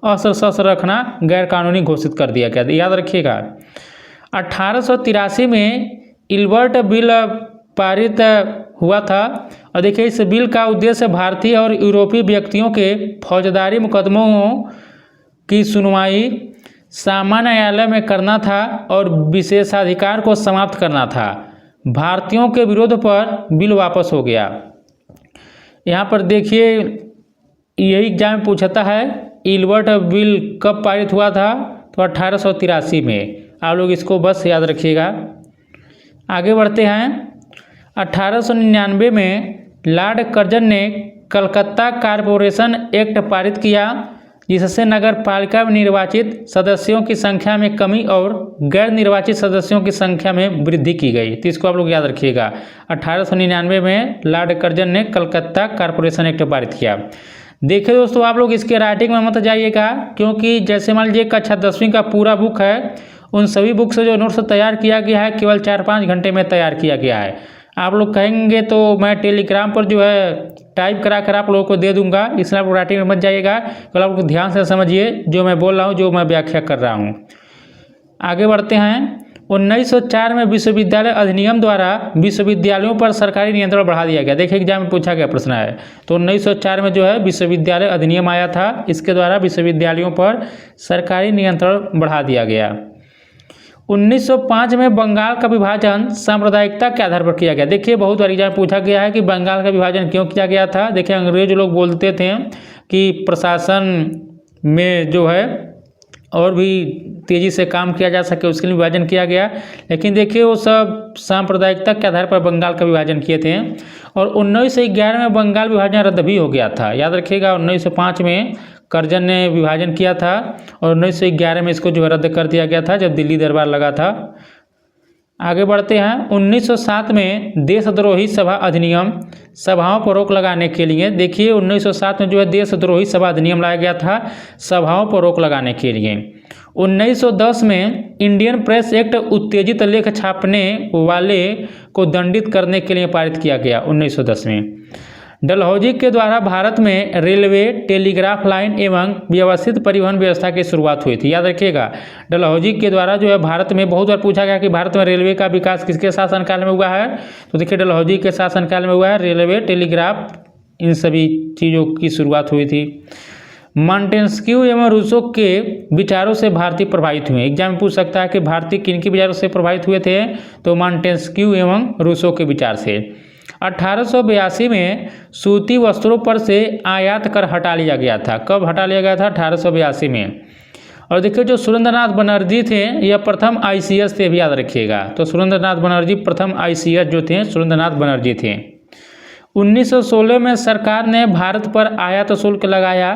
अस्त्र शस्त्र रखना गैरकानूनी घोषित कर दिया गया। याद रखिएगा 1883 में इल्बर्ट बिल पारित हुआ था और देखिए इस बिल का उद्देश्य भारतीय और यूरोपीय व्यक्तियों के फौजदारी मुकदमों की सुनवाई सामान्य न्यायालय में करना था और विशेषाधिकार को समाप्त करना था। भारतीयों के विरोध पर बिल वापस हो गया। यहाँ पर देखिए यही एग्जाम में पूछता है इल्बर्ट बिल कब पारित हुआ था, तो 1883 में। आप लोग इसको बस याद रखिएगा। आगे बढ़ते हैं। 1899 में लॉर्ड कर्जन ने कलकत्ता कॉरपोरेशन एक्ट पारित किया जिससे नगर पालिका में निर्वाचित सदस्यों की संख्या में कमी और गैर निर्वाचित सदस्यों की संख्या में वृद्धि की गई। तो इसको आप लोग याद रखिएगा 1899 में लॉर्ड कर्जन ने कलकत्ता कॉरपोरेशन एक्ट पारित किया। देखिए दोस्तों आप लोग इसके राइटिंग में मत जाइएगा क्योंकि जैसे मान लीजिए कक्षा 10वीं का पूरा बुक है, उन सभी बुक से जो नोट्स तैयार किया गया है केवल 4-5 घंटे में तैयार किया गया है। आप लोग कहेंगे तो मैं टेलीग्राम पर जो है टाइप करा कर आप लोगों को दे दूंगा, इसलिए आप लोग राइटिंग में मत जाइएगा। कल आप लोग ध्यान से समझिए जो मैं बोल रहा हूँ, जो मैं व्याख्या कर रहा हूँ। आगे बढ़ते हैं। 1904 में विश्वविद्यालय अधिनियम द्वारा विश्वविद्यालयों पर सरकारी नियंत्रण बढ़ा दिया गया। देखिए एग्जाम में पूछा गया प्रश्न है। तो 1904 में जो है विश्वविद्यालय अधिनियम आया था, इसके द्वारा विश्वविद्यालयों पर सरकारी नियंत्रण बढ़ा दिया गया। 1905 में बंगाल का विभाजन सांप्रदायिकता के आधार पर किया गया। देखिए बहुत बार एग्जाम पूछा गया है कि बंगाल का विभाजन क्यों किया गया था। देखिए अंग्रेज लोग बोलते थे कि प्रशासन में जो है और भी तेज़ी से काम किया जा सके, उसके लिए विभाजन किया गया। लेकिन देखिए वो सब सांप्रदायिकता के आधार पर बंगाल का विभाजन किए थे और 1911 में बंगाल विभाजन रद्द भी हो गया था। याद रखिएगा 1905 में कर्जन ने विभाजन किया था और 1911 में इसको जो रद्द कर दिया गया था जब दिल्ली दरबार लगा था। आगे बढ़ते हैं। 1907 में देशद्रोही सभा अधिनियम सभाओं पर रोक लगाने के लिए, देखिए 1907 में जो है देशद्रोही सभा अधिनियम लाया गया था सभाओं पर रोक लगाने के लिए। 1910 में इंडियन प्रेस एक्ट उत्तेजित लेख छापने वाले को दंडित करने के लिए पारित किया गया 1910 में। डलहौजी के द्वारा भारत में रेलवे, टेलीग्राफ लाइन एवं व्यवस्थित परिवहन व्यवस्था की शुरुआत हुई थी। याद रखिएगा डलहौजी के द्वारा जो है भारत में, बहुत बार पूछा गया कि भारत में रेलवे का विकास किसके शासनकाल में हुआ है, तो देखिए डलहौजी के शासनकाल में हुआ है। रेलवे, टेलीग्राफ, इन सभी चीज़ों की शुरुआत हुई थी। मॉन्टेस्क्यू एवं रूसो के विचारों से भारतीय प्रभावित हुए। एग्जाम में पूछ सकता है कि भारतीय किन के विचारों से प्रभावित हुए थे, तो मॉन्टेस्क्यू एवं रूसो के विचार से। 1882 में सूती वस्त्रों पर से आयात कर हटा लिया गया था। कब हटा लिया गया था? 1882 में। और देखिए जो सुरेंद्रनाथ बनर्जी थे यह प्रथम ICS थे, भी याद रखिएगा। तो सुरेंद्रनाथ बनर्जी प्रथम ICS जो थे सुरेंद्रनाथ बनर्जी थे। 1916 में सरकार ने भारत पर आयात शुल्क लगाया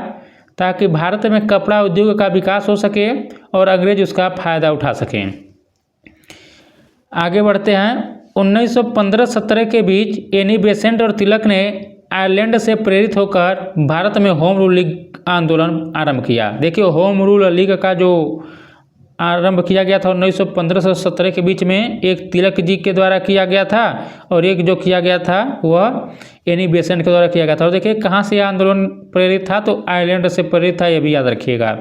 ताकि भारत में कपड़ा उद्योग का विकास हो सके और अंग्रेज उसका फायदा उठा सकें। आगे बढ़ते हैं। 1915-17 के बीच एनी बेसेंट और तिलक ने आयरलैंड से प्रेरित होकर भारत में होम रूल लीग आंदोलन आरंभ किया। देखिए होम रूल लीग का जो आरंभ किया गया था 1915 से 17 के बीच में, एक तिलक जी के द्वारा किया गया था और एक जो किया गया था वह एनी बेसेंट के द्वारा किया गया था। और देखिए कहाँ से आंदोलन प्रेरित था, तो आयरलैंड से प्रेरित था, यह भी याद रखिएगा।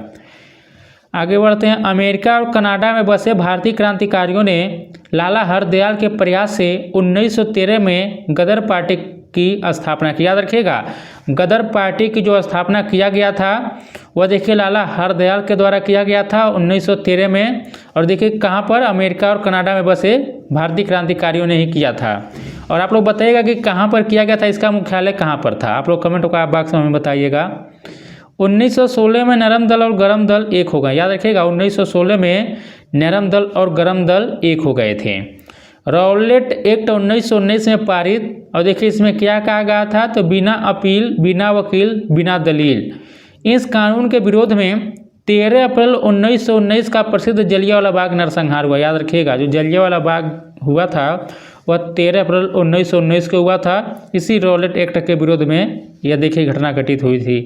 आगे बढ़ते हैं। अमेरिका और कनाडा में बसे भारतीय क्रांतिकारियों ने लाला हरदयाल के प्रयास से 1913 में गदर पार्टी की स्थापना की। याद रखिएगा, गदर पार्टी की जो स्थापना किया गया था वह देखिए लाला हरदयाल के द्वारा किया गया था 1913 में। और देखिए कहाँ पर, अमेरिका और कनाडा में बसे भारतीय क्रांतिकारियों ने ही किया था। और आप लोग बताइएगा कि कहाँ पर किया गया था, इसका मुख्यालय कहाँ पर था, आप लोग कमेंट बॉक्स में हमें बताइएगा। 1916 में नरम दल और गरम दल एक हो गए। याद रखिएगा 1916 में नरम दल और गरम दल एक हो गए थे। रॉलेट एक्ट 1919 में पारित। और देखिए इसमें क्या कहा गया था, तो बिना अपील, बिना वकील, बिना दलील। इस कानून के विरोध में 13 अप्रैल 1919 का प्रसिद्ध जलियांवाला बाग नरसंहार हुआ। याद रखिएगा जो जलियांवाला बाग हुआ था वह 13 अप्रैल 1919 को हुआ था। इसी रॉलेट एक्ट के विरोध में यह देखिए घटना घटित हुई थी।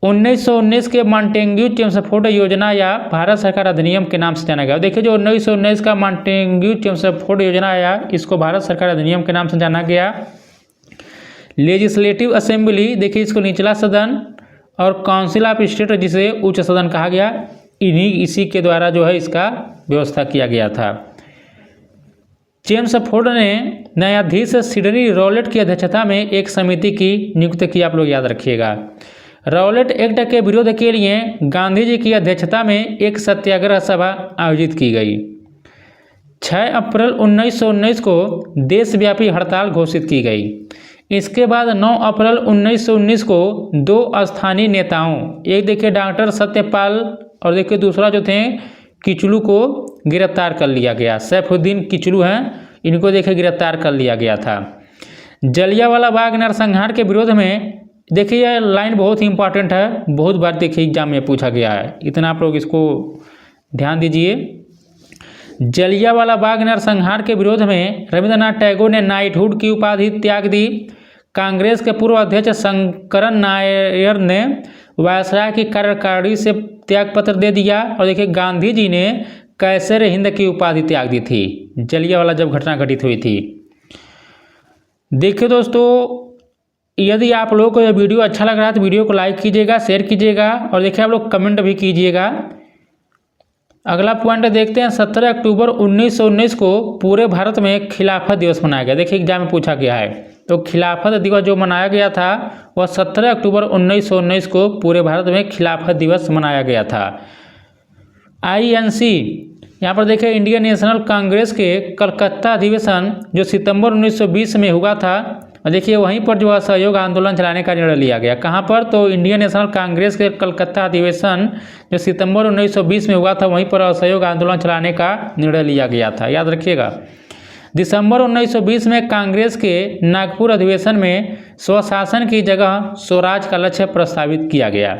1919 के मॉन्टेग्यू चेम्सफोर्ड योजना या भारत सरकार अधिनियम के नाम से जाना गया। देखिए जो 1919 का मॉन्टेग्यू चेम्सफोर्ड योजना आया, इसको भारत सरकार अधिनियम के नाम से जाना गया। लेजिस्लेटिव असेंबली, देखिए इसको निचला सदन, और काउंसिल ऑफ स्टेट जिसे उच्च सदन कहा गया, इसी के द्वारा जो है इसका व्यवस्था किया गया था। चेम्सफोर्ड ने न्यायाधीश सिडनी रॉलेट की अध्यक्षता में एक समिति की नियुक्ति की। आप लोग याद रखिएगा, रॉलेट एक्ट के विरोध के लिए गांधी जी की अध्यक्षता में एक सत्याग्रह सभा आयोजित की गई। 6 अप्रैल 1919 को देशव्यापी हड़ताल घोषित की गई। इसके बाद 9 अप्रैल 1919 को दो स्थानीय नेताओं, एक देखिए डॉक्टर सत्यपाल और देखिए दूसरा जो थे किचलू, को गिरफ्तार कर लिया गया। सैफुद्दीन किचलू हैं, इनको देखिए गिरफ्तार कर लिया गया था। जलियांवाला बाग नरसंहार के विरोध में, देखिए यह लाइन बहुत ही इंपॉर्टेंट है, बहुत बार देखिए एग्जाम में पूछा गया है, इतना आप लोग इसको ध्यान दीजिए। जलियांवाला बाग नरसंहार के विरोध में रविंद्रनाथ टैगोर ने नाइटहुड की उपाधि त्याग दी। कांग्रेस के पूर्व अध्यक्ष शंकरन नायर ने वायसराय की कार्यकारिणी से त्यागपत्र दे दिया। और देखिए गांधी जी ने कैसर हिंद की उपाधि त्याग दी थी जलियांवाला जब घटना घटित हुई थी। देखिए दोस्तों, यदि आप लोगों को यह वीडियो अच्छा लग रहा है तो वीडियो को लाइक कीजिएगा, शेयर कीजिएगा, और देखिए आप लोग कमेंट भी कीजिएगा। अगला पॉइंट देखते हैं, 17 अक्टूबर 1919 को पूरे भारत में खिलाफत दिवस मनाया गया। देखिए एग्जाम में पूछा गया है, तो खिलाफत दिवस जो मनाया गया था वह 17 अक्टूबर 1919 को पूरे भारत में खिलाफत दिवस मनाया गया था। INC, यहाँ पर देखिए इंडियन नेशनल कांग्रेस के कलकत्ता अधिवेशन जो सितंबर 1920 में हुआ था, और देखिए वहीं पर जो असहयोग आंदोलन चलाने का निर्णय लिया गया। कहाँ पर, तो इंडियन नेशनल कांग्रेस के कलकत्ता अधिवेशन जो सितंबर 1920 में हुआ था, वहीं पर असहयोग आंदोलन चलाने का निर्णय लिया गया था। याद रखिएगा। दिसंबर 1920 में कांग्रेस के नागपुर अधिवेशन में स्वशासन की जगह स्वराज का लक्ष्य प्रस्तावित किया गया।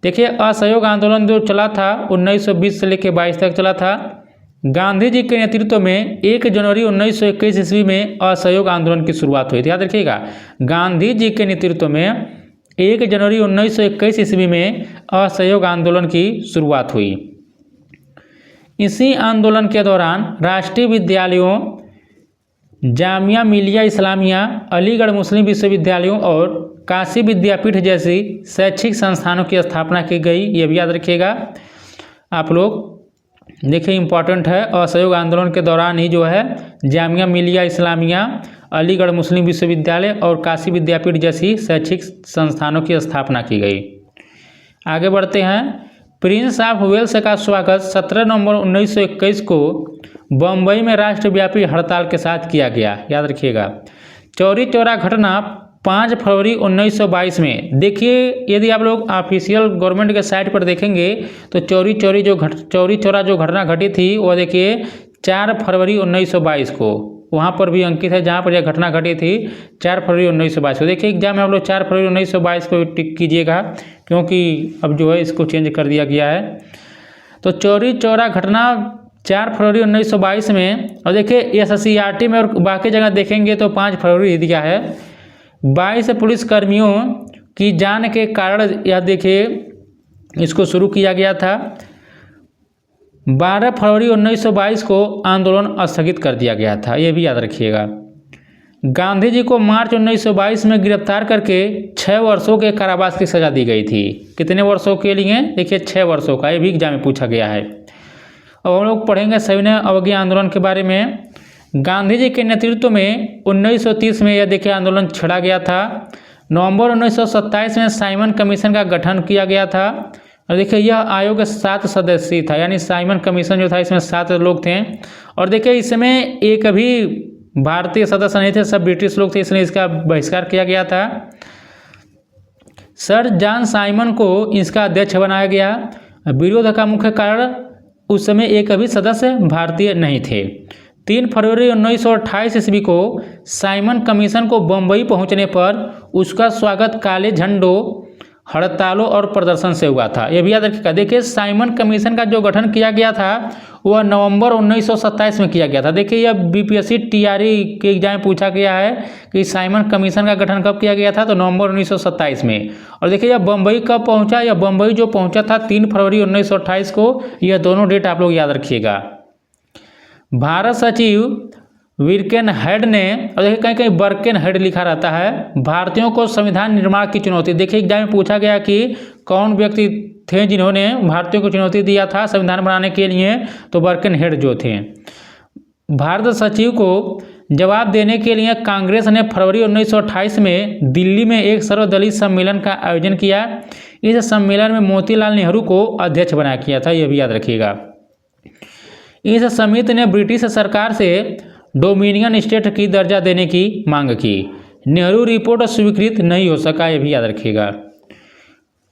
देखिए असहयोग आंदोलन जो चला था 1920 से लेकर 22 तक चला था। गांधी जी के नेतृत्व में 1 जनवरी 1921 ईस्वी में असहयोग आंदोलन की शुरुआत हुई थी। याद रखिएगा, गांधी जी के नेतृत्व में 1 जनवरी 1921 ईस्वी में असहयोग आंदोलन की शुरुआत हुई। इसी आंदोलन के दौरान राष्ट्रीय विद्यालयों, जामिया मिलिया इस्लामिया, अलीगढ़ मुस्लिम विश्वविद्यालयों और काशी विद्यापीठ जैसी शैक्षिक संस्थानों की स्थापना की गई। ये भी याद रखिएगा आप लोग। देखिए इम्पॉर्टेंट है, असहयोग आंदोलन के दौरान ही जो है जामिया मिलिया इस्लामिया, अलीगढ़ मुस्लिम विश्वविद्यालय और काशी विद्यापीठ जैसी शैक्षिक संस्थानों की स्थापना की गई। आगे बढ़ते हैं। प्रिंस ऑफ वेल्स का स्वागत 17 नवंबर 1921 को बम्बई में राष्ट्रव्यापी हड़ताल के साथ किया गया। याद रखिएगा। चौरी चौरा घटना 5 फरवरी 1922 में। देखिए यदि आप लोग ऑफिशियल गवर्नमेंट के साइट पर देखेंगे तो चौरी चौरा जो घटना घटी थी वह देखिए 4 फरवरी 1922 को वहाँ पर भी अंकित है जहाँ पर यह घटना घटी थी 4 फरवरी 1922 को। देखिए एग्जाम में आप लोग 4 फरवरी 1922 को टिक कीजिएगा, क्योंकि अब जो है इसको चेंज कर दिया गया है। तो चौरी चौरा घटना 4 फरवरी 1922 में, और देखिए SCERT में और बाकी जगह देखेंगे तो 5 फरवरी दिया है। 22 पुलिस कर्मियों की जान के कारण यह देखिए इसको शुरू किया गया था। 12 फरवरी 1922 को आंदोलन स्थगित कर दिया गया था, ये भी याद रखिएगा। गांधी जी को मार्च 1922 में गिरफ्तार करके 6 वर्षों के कारावास की सज़ा दी गई थी। कितने वर्षों के लिए? देखिए 6 वर्षों का, ये भी एग्जाम में पूछा गया है। अब हम लोग पढ़ेंगे सविनय अवज्ञा आंदोलन के बारे में। गांधी जी के नेतृत्व में 1930 में यह देखिए आंदोलन छेड़ा गया था। नवंबर 1927 में साइमन कमीशन का गठन किया गया था और देखिए यह आयोग 7 सदस्यीय था, यानी साइमन कमीशन जो था इसमें 7 लोग थे। और देखिए इसमें एक भी भारतीय सदस्य नहीं थे, सब ब्रिटिश लोग थे, इसलिए इसका बहिष्कार किया गया था। सर जॉन साइमन को इसका अध्यक्ष बनाया गया। विरोध का मुख्य कारण उस समय एक भी सदस्य भारतीय नहीं थे। 3 फरवरी 1928 ईस्वी को साइमन कमीशन को बम्बई पहुंचने पर उसका स्वागत काले झंडों, हड़तालों और प्रदर्शन से हुआ था। यह भी याद रखिएगा। देखिए साइमन कमीशन का जो गठन किया गया था वह नवंबर 1927 में किया गया था। देखिए यह बीपीएससी टीआरई के एग्जाम में पूछा गया है कि साइमन कमीशन का गठन कब किया गया था, तो नवंबर 1927 में। और देखिए यह बम्बई कब पहुंचा, यह बम्बई जो पहुंचा था 3 फरवरी 1928 को। यह दोनों डेट आप लोग याद रखिएगा। भारत सचिव विर्केनहेड ने, और देखिए कहीं कहीं बर्केनहेड लिखा रहता है, भारतीयों को संविधान निर्माण की चुनौती। देखिए एग्जाम में पूछा गया कि कौन व्यक्ति थे जिन्होंने भारतीयों को चुनौती दिया था संविधान बनाने के लिए, तो बर्केनहेड जो थे। भारत सचिव को जवाब देने के लिए कांग्रेस ने फरवरी 1928 में दिल्ली में एक सर्वदलीय सम्मेलन का आयोजन किया। इस सम्मेलन में मोतीलाल नेहरू को अध्यक्ष बनाया गया था, यह भी याद रखिएगा। इस समिति ने ब्रिटिश सरकार से डोमिनियन स्टेट की दर्जा देने की मांग की। नेहरू रिपोर्ट स्वीकृत नहीं हो सका, यह भी याद रखिएगा।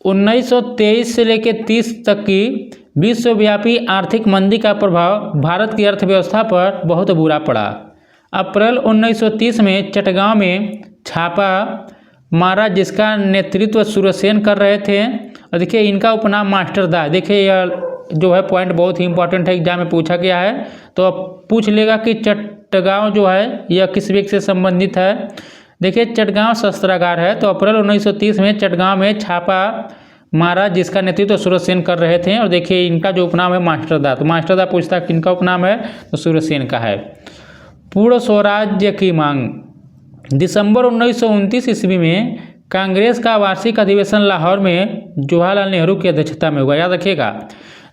1923 से लेकर 30 तक की विश्वव्यापी आर्थिक मंदी का प्रभाव भारत की अर्थव्यवस्था पर बहुत बुरा पड़ा। अप्रैल 1930 में चटगांव में छापा मारा, जिसका नेतृत्व सूर्यसेन कर रहे थे। और देखिए इनका उपनाम मास्टरदा। देखिए यह जो है पॉइंट बहुत ही इंपॉर्टेंट है, एग्जाम में पूछा गया है, तो अब पूछ लेगा कि चटगांव जो है यह किस व्यक्ति से संबंधित है। देखिए चटगांव शस्त्रागार है, तो अप्रैल 1930 में चटगांव में छापा मारा, जिसका नेतृत्व सूर्यसेन कर रहे थे। और देखिए इनका जो उपनाम है मास्टरदा, तो मास्टरदा पूछता है किनका उपनाम है, तो सूर्यसेन का है। पूर्ण स्वराज्य की मांग। दिसंबर 1929 ईस्वी में कांग्रेस का वार्षिक अधिवेशन लाहौर में जवाहरलाल नेहरू की अध्यक्षता में हुआ, याद रखिएगा।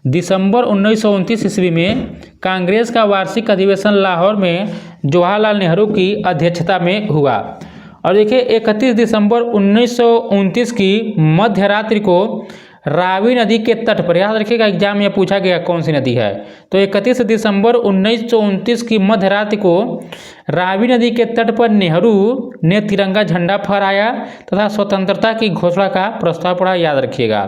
दिसंबर 1929 ईस्वी में कांग्रेस का वार्षिक अधिवेशन लाहौर में जवाहरलाल नेहरू की अध्यक्षता में हुआ। और देखिए 31 दिसंबर 1929 की मध्य रात्रि को रावी नदी के तट पर, याद रखिएगा एग्जाम में पूछा गया कौन सी नदी है, तो 31 दिसंबर 1929 की मध्य रात्रि को रावी नदी के तट पर नेहरू ने तिरंगा झंडा फहराया तथा स्वतंत्रता की घोषणा का प्रस्ताव पढ़ा, याद रखिएगा।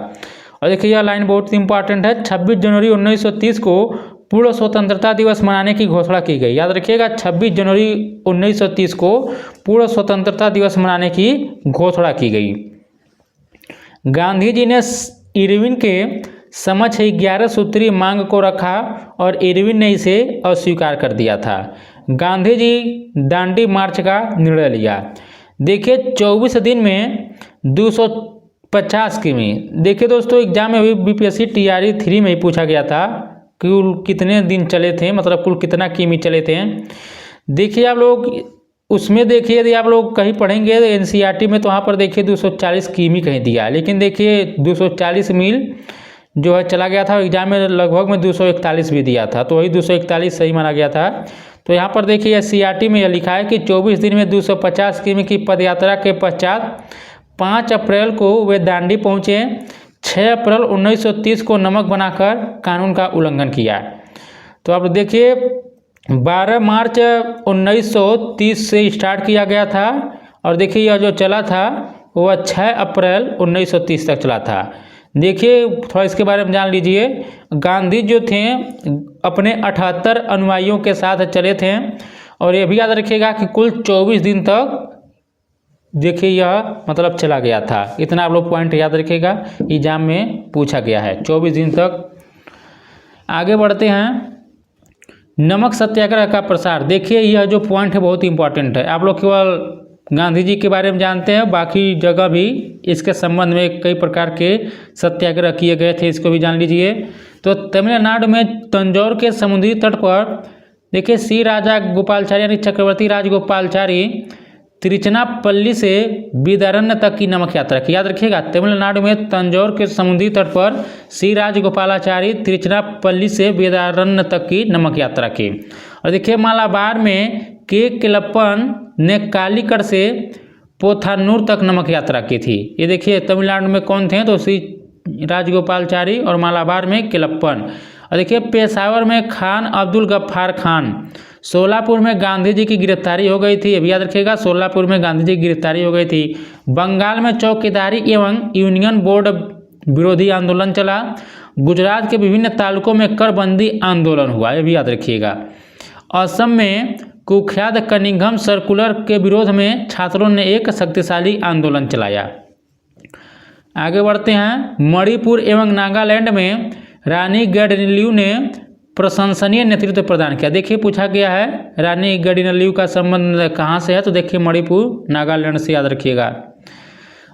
और देखिए यह लाइन बहुत इंपॉर्टेंट है। 26 जनवरी 1930 को पूर्ण स्वतंत्रता दिवस मनाने की घोषणा की गई, याद रखिएगा। 26 जनवरी 1930 को पूर्ण स्वतंत्रता दिवस मनाने की घोषणा की गई। गांधी जी ने इरविन के समक्ष 11 सूत्री मांग को रखा और इरविन ने इसे अस्वीकार कर दिया था। गांधी जी दांडी मार्च का निर्णय लिया। देखिए 24 दिन में 250 किमी। देखिए दोस्तों एग्जाम में अभी बीपीएससी टीआरई 3 में ही पूछा गया था कुल कितने दिन चले थे, मतलब कुल कितना किमी चले थे। देखिए आप लोग उसमें देखिए यदि आप लोग कहीं पढ़ेंगे एनसीईआरटी में, तो वहाँ पर देखिए 240 किमी कहीं दिया, लेकिन देखिए 240 मील जो है चला गया था। एग्जाम में लगभग में 241 भी दिया था, तो वही 241 सही माना गया था। तो यहाँ पर देखिए एनसीईआरटी में यह लिखा है कि 24 दिन में 250 किमी की पदयात्रा के पश्चात 5 अप्रैल को वे दांडी पहुँचे। 6 अप्रैल 1930 को नमक बनाकर कानून का उल्लंघन किया। तो आप देखिए 12 मार्च 1930 से स्टार्ट किया गया था और देखिए यह जो चला था वह 6 अप्रैल 1930 तक चला था। देखिए थोड़ा इसके बारे में जान लीजिए। गांधी जो थे अपने 78 अनुयायियों के साथ चले थे और ये भी याद रखिएगा कि कुल 24 दिन तक देखिए यह मतलब चला गया था। इतना आप लोग पॉइंट याद रखिएगा, एग्जाम में पूछा गया है 24 दिन तक। आगे बढ़ते हैं। नमक सत्याग्रह का प्रसार। देखिए यह जो पॉइंट है बहुत इंपॉर्टेंट है। आप लोग केवल गांधी जी के बारे में जानते हैं, बाकी जगह भी इसके संबंध में कई प्रकार के सत्याग्रह किए गए थे, इसको भी जान लीजिए। तो तमिलनाडु में तंजौर के समुद्री तट पर देखिए श्री राजा गोपालचारी यानी चक्रवर्ती राजगोपालचारी तिरुचिरापल्ली से विदारण्य तक की नमक यात्रा की, याद रखिएगा। तमिलनाडु में तंजौर के समुद्री तट पर श्री राजगोपालाचारी तिरुचिरापल्ली से विदारण्य तक की नमक यात्रा की। और और देखिए मालाबार में के केलप्पन ने कालीकट से पोथानूर तक नमक यात्रा की थी। ये देखिए तमिलनाडु में कौन थे, तो श्री राजगोपालचारी, और मालाबार में केलप्पन। और देखिए पेशावर में खान अब्दुल गफ्फार खान। सोलापुर में गांधी जी की गिरफ्तारी हो गई थी, अभी याद रखिएगा, सोलापुर में गांधी जी की गिरफ्तारी हो गई थी। बंगाल में चौकीदारी एवं यूनियन बोर्ड विरोधी आंदोलन चला। गुजरात के विभिन्न तालुकों में करबंदी आंदोलन हुआ, ये भी याद रखिएगा। असम में कुख्यात कनिंघम सर्कुलर के विरोध में छात्रों ने एक शक्तिशाली आंदोलन चलाया। आगे बढ़ते हैं। मणिपुर एवं नागालैंड में रानी गैडिनल्यू ने प्रशंसनीय नेतृत्व प्रदान किया। देखिए पूछा गया है रानी गैडिनल्यू का संबंध कहाँ से है, तो देखिए मणिपुर नागालैंड से, याद रखिएगा।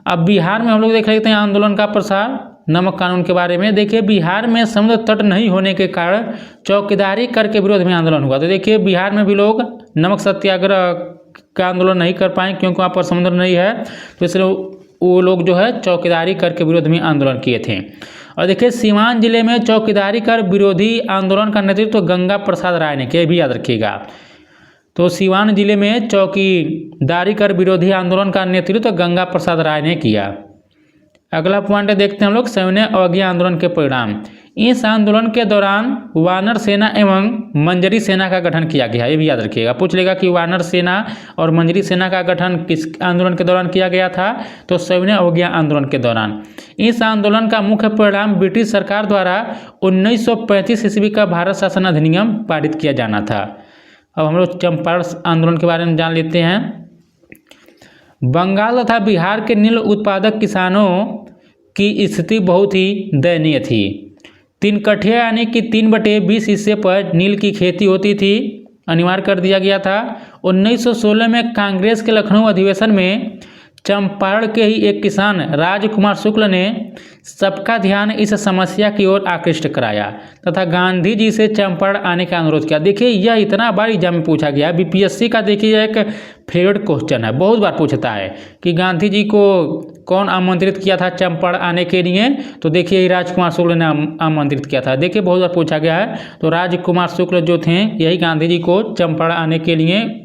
अब बिहार में हम लोग देख लेते हैं आंदोलन का प्रसार, नमक कानून के बारे में। देखिए बिहार में समुद्र तट नहीं होने के कारण चौकीदारी कर के विरोध में आंदोलन हुआ। तो देखिए बिहार में भी लोग नमक सत्याग्रह का आंदोलन नहीं कर पाए क्योंकि वहाँ पर समुद्र नहीं है, तो इसलिए वो लोग जो है चौकीदारी कर के विरोध में आंदोलन किए थे। और देखिए सीवान जिले में चौकीदारी कर विरोधी आंदोलन का नेतृत्व गंगा प्रसाद राय ने किया, भी याद रखिएगा। तो सीवान जिले में चौकीदारी कर विरोधी आंदोलन का नेतृत्व गंगा प्रसाद राय ने किया। अगला पॉइंट देखते हैं हम लोग, सविनय अवज्ञा आंदोलन के परिणाम। इस आंदोलन के दौरान वानर सेना एवं मंजरी सेना का गठन किया गया, ये भी याद रखिएगा। पूछ लेगा कि वानर सेना और मंजरी सेना का गठन किस आंदोलन के दौरान किया गया था, तो सविनय अवज्ञा आंदोलन के दौरान। इस आंदोलन का मुख्य परिणाम ब्रिटिश सरकार द्वारा 1935 ईस्वी का भारत शासन अधिनियम पारित किया जाना था। अब हम लोग चंपारण आंदोलन के बारे में जान लेते हैं। बंगाल तथा बिहार के नील उत्पादक किसानों की स्थिति बहुत ही दयनीय थी। 3 कट्ठे यानी कि 3/20 हिस्से पर नील की खेती होती थी, अनिवार्य कर दिया गया था। 1916 में कांग्रेस के लखनऊ अधिवेशन में चंपारण के ही एक किसान राजकुमार शुक्ल ने सबका ध्यान इस समस्या की ओर आकृष्ट कराया तथा गांधी जी से चंपारण आने का अनुरोध किया। देखिए यह इतना बार एग्जाम में पूछा गया, बीपीएससी का देखिए एक फेवरेट क्वेश्चन है, बहुत बार पूछता है कि गांधी जी को कौन आमंत्रित किया था चंपारण आने के लिए, तो देखिए राजकुमार शुक्ल ने आमंत्रित किया था। देखिए बहुत बार पूछा गया है, तो राजकुमार शुक्ल जो थे यही गांधी जी को चंपारण आने के लिए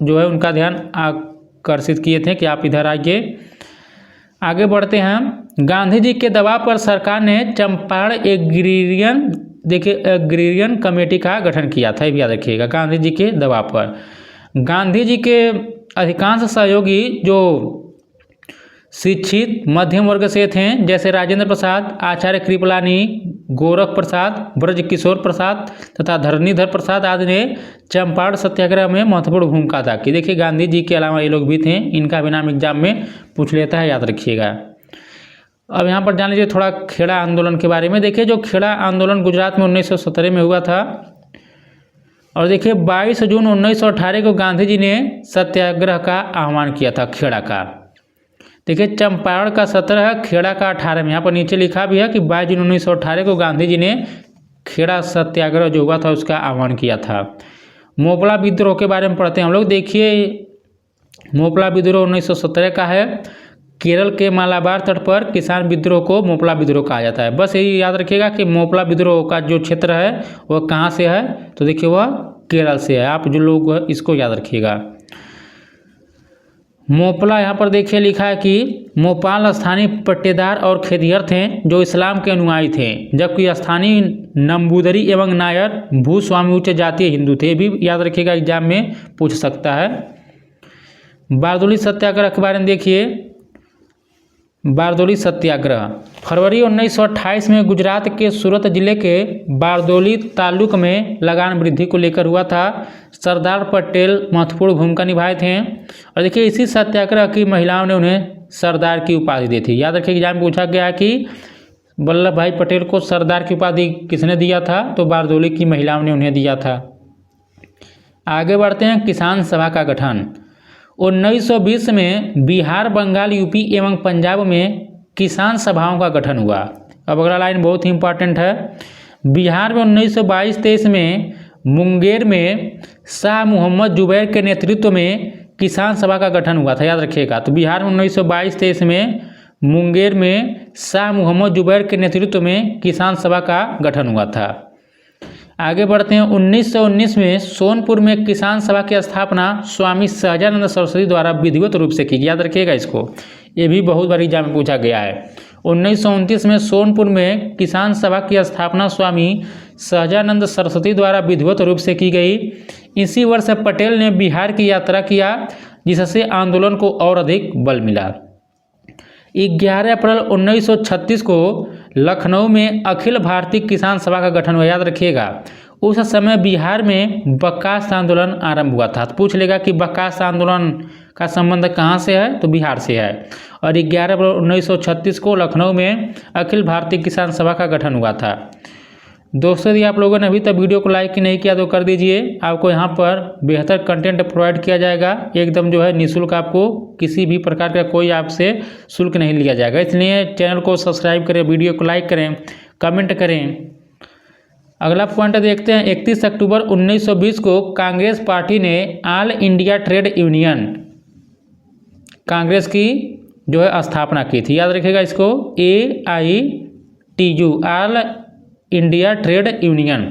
जो है उनका ध्यान आकर्षित किए थे कि आप इधर आइए। आगे बढ़ते हैं। गांधी जी के दबाव पर सरकार ने चंपारण एग्रीरियन कमेटी का गठन किया था, ये भी याद रखिएगा। गांधी जी के दबाव पर गांधी जी के अधिकांश सहयोगी जो शिक्षित मध्यम वर्ग से थे, जैसे राजेंद्र प्रसाद, आचार्य कृपलानी, गोरख प्रसाद, ब्रज किशोर प्रसाद तथा धरणीधर प्रसाद आदि ने चंपारण सत्याग्रह में महत्वपूर्ण भूमिका अदा की। देखिए गांधी जी के अलावा ये लोग भी थे, इनका भी नाम एग्जाम में पूछ लेता है, याद रखिएगा। अब यहाँ पर जान लीजिए थोड़ा खेड़ा आंदोलन के बारे में। देखिए जो खेड़ा आंदोलन गुजरात में 1917 में हुआ था, और देखिए 22 जून 1918 को गांधी जी ने सत्याग्रह का आह्वान किया था खेड़ा का। देखिए चंपारण का 17 है, खेड़ा का 18 में, यहाँ पर नीचे लिखा भी है कि 22 जून 1918 को गांधी जी ने खेड़ा सत्याग्रह जो हुआ था उसका आह्वान किया था। मोपला विद्रोह के बारे में पढ़ते हैं हम लोग। देखिए मोपला विद्रोह 1917 का है। केरल के मालाबार तट पर किसान विद्रोह को मोपला विद्रोह कहा जाता है। बस यही याद रखिएगा कि मोपला विद्रोह का जो क्षेत्र है वह कहाँ से है, तो देखिए वह केरल से है। आप जो लोग इसको याद रखिएगा। मोपला यहाँ पर देखिए लिखा है कि मोपाल स्थानीय पट्टेदार और खेतिहर थे जो इस्लाम के अनुयायी थे, जबकि स्थानीय नंबूदरी एवं नायर भूस्वामी उच्च जातीय हिंदू थे। भी याद रखिएगा, एग्जाम में पूछ सकता है। बारदोली सत्याग्रह के बारे में देखिए। बारदोली सत्याग्रह फरवरी 1928 में गुजरात के सूरत जिले के बारदोली तालुक में लगान वृद्धि को लेकर हुआ था। सरदार पटेल महत्वपूर्ण भूमिका निभाए थे, और देखिए इसी सत्याग्रह की महिलाओं ने उन्हें सरदार की उपाधि दी थी। याद रखिए एग्जाम में पूछा गया है कि वल्लभ भाई पटेल को सरदार की उपाधि किसने दिया था, तो बारदोली की महिलाओं ने उन्हें दिया था। आगे बढ़ते हैं। किसान सभा का गठन 1920 में बिहार, बंगाल, यूपी एवं पंजाब में किसान सभाओं का गठन हुआ। अब अगला लाइन बहुत ही इंपॉर्टेंट है। बिहार में 1922-23 में मुंगेर में शाह मोहम्मद जुबैर के नेतृत्व में किसान सभा का गठन हुआ था, याद रखिएगा। तो बिहार में 1922-23 में मुंगेर में शाह मोहम्मद जुबैर के नेतृत्व में किसान सभा का गठन हुआ था। आगे बढ़ते हैं। 1919 में सोनपुर में किसान सभा की स्थापना स्वामी सहजानंद सरस्वती द्वारा विधिवत रूप से की गई। याद रखिएगा इसको, ये भी बहुत बार एग्जाम में पूछा गया है। 1929 में सोनपुर में किसान सभा की स्थापना स्वामी सहजानंद सरस्वती द्वारा विधिवत रूप से की गई। इसी वर्ष पटेल ने बिहार की यात्रा किया, जिससे आंदोलन को और अधिक बल मिला। 11 अप्रैल 1936 को लखनऊ में अखिल भारतीय किसान सभा का गठन हुआ। याद रखिएगा, उस समय बिहार में बकास आंदोलन आरंभ हुआ था। तो पूछ लेगा कि बकास आंदोलन का संबंध कहाँ से है, तो बिहार से है। और 11 अप्रैल 1936 को लखनऊ में अखिल भारतीय किसान सभा का गठन हुआ था। दोस्तों, यदि आप लोगों ने अभी तक वीडियो को लाइक नहीं किया तो कर दीजिए। आपको यहाँ पर बेहतर कंटेंट प्रोवाइड किया जाएगा, एकदम जो है निःशुल्क, आपको किसी भी प्रकार का कोई आपसे शुल्क नहीं लिया जाएगा। इसलिए चैनल को सब्सक्राइब करें, वीडियो को लाइक करें, कमेंट करें। अगला पॉइंट देखते हैं। 31 अक्टूबर 1920 को कांग्रेस पार्टी ने all India trade union Congress की जो है स्थापना की थी। याद रखिएगा इसको, AITU all India trade union,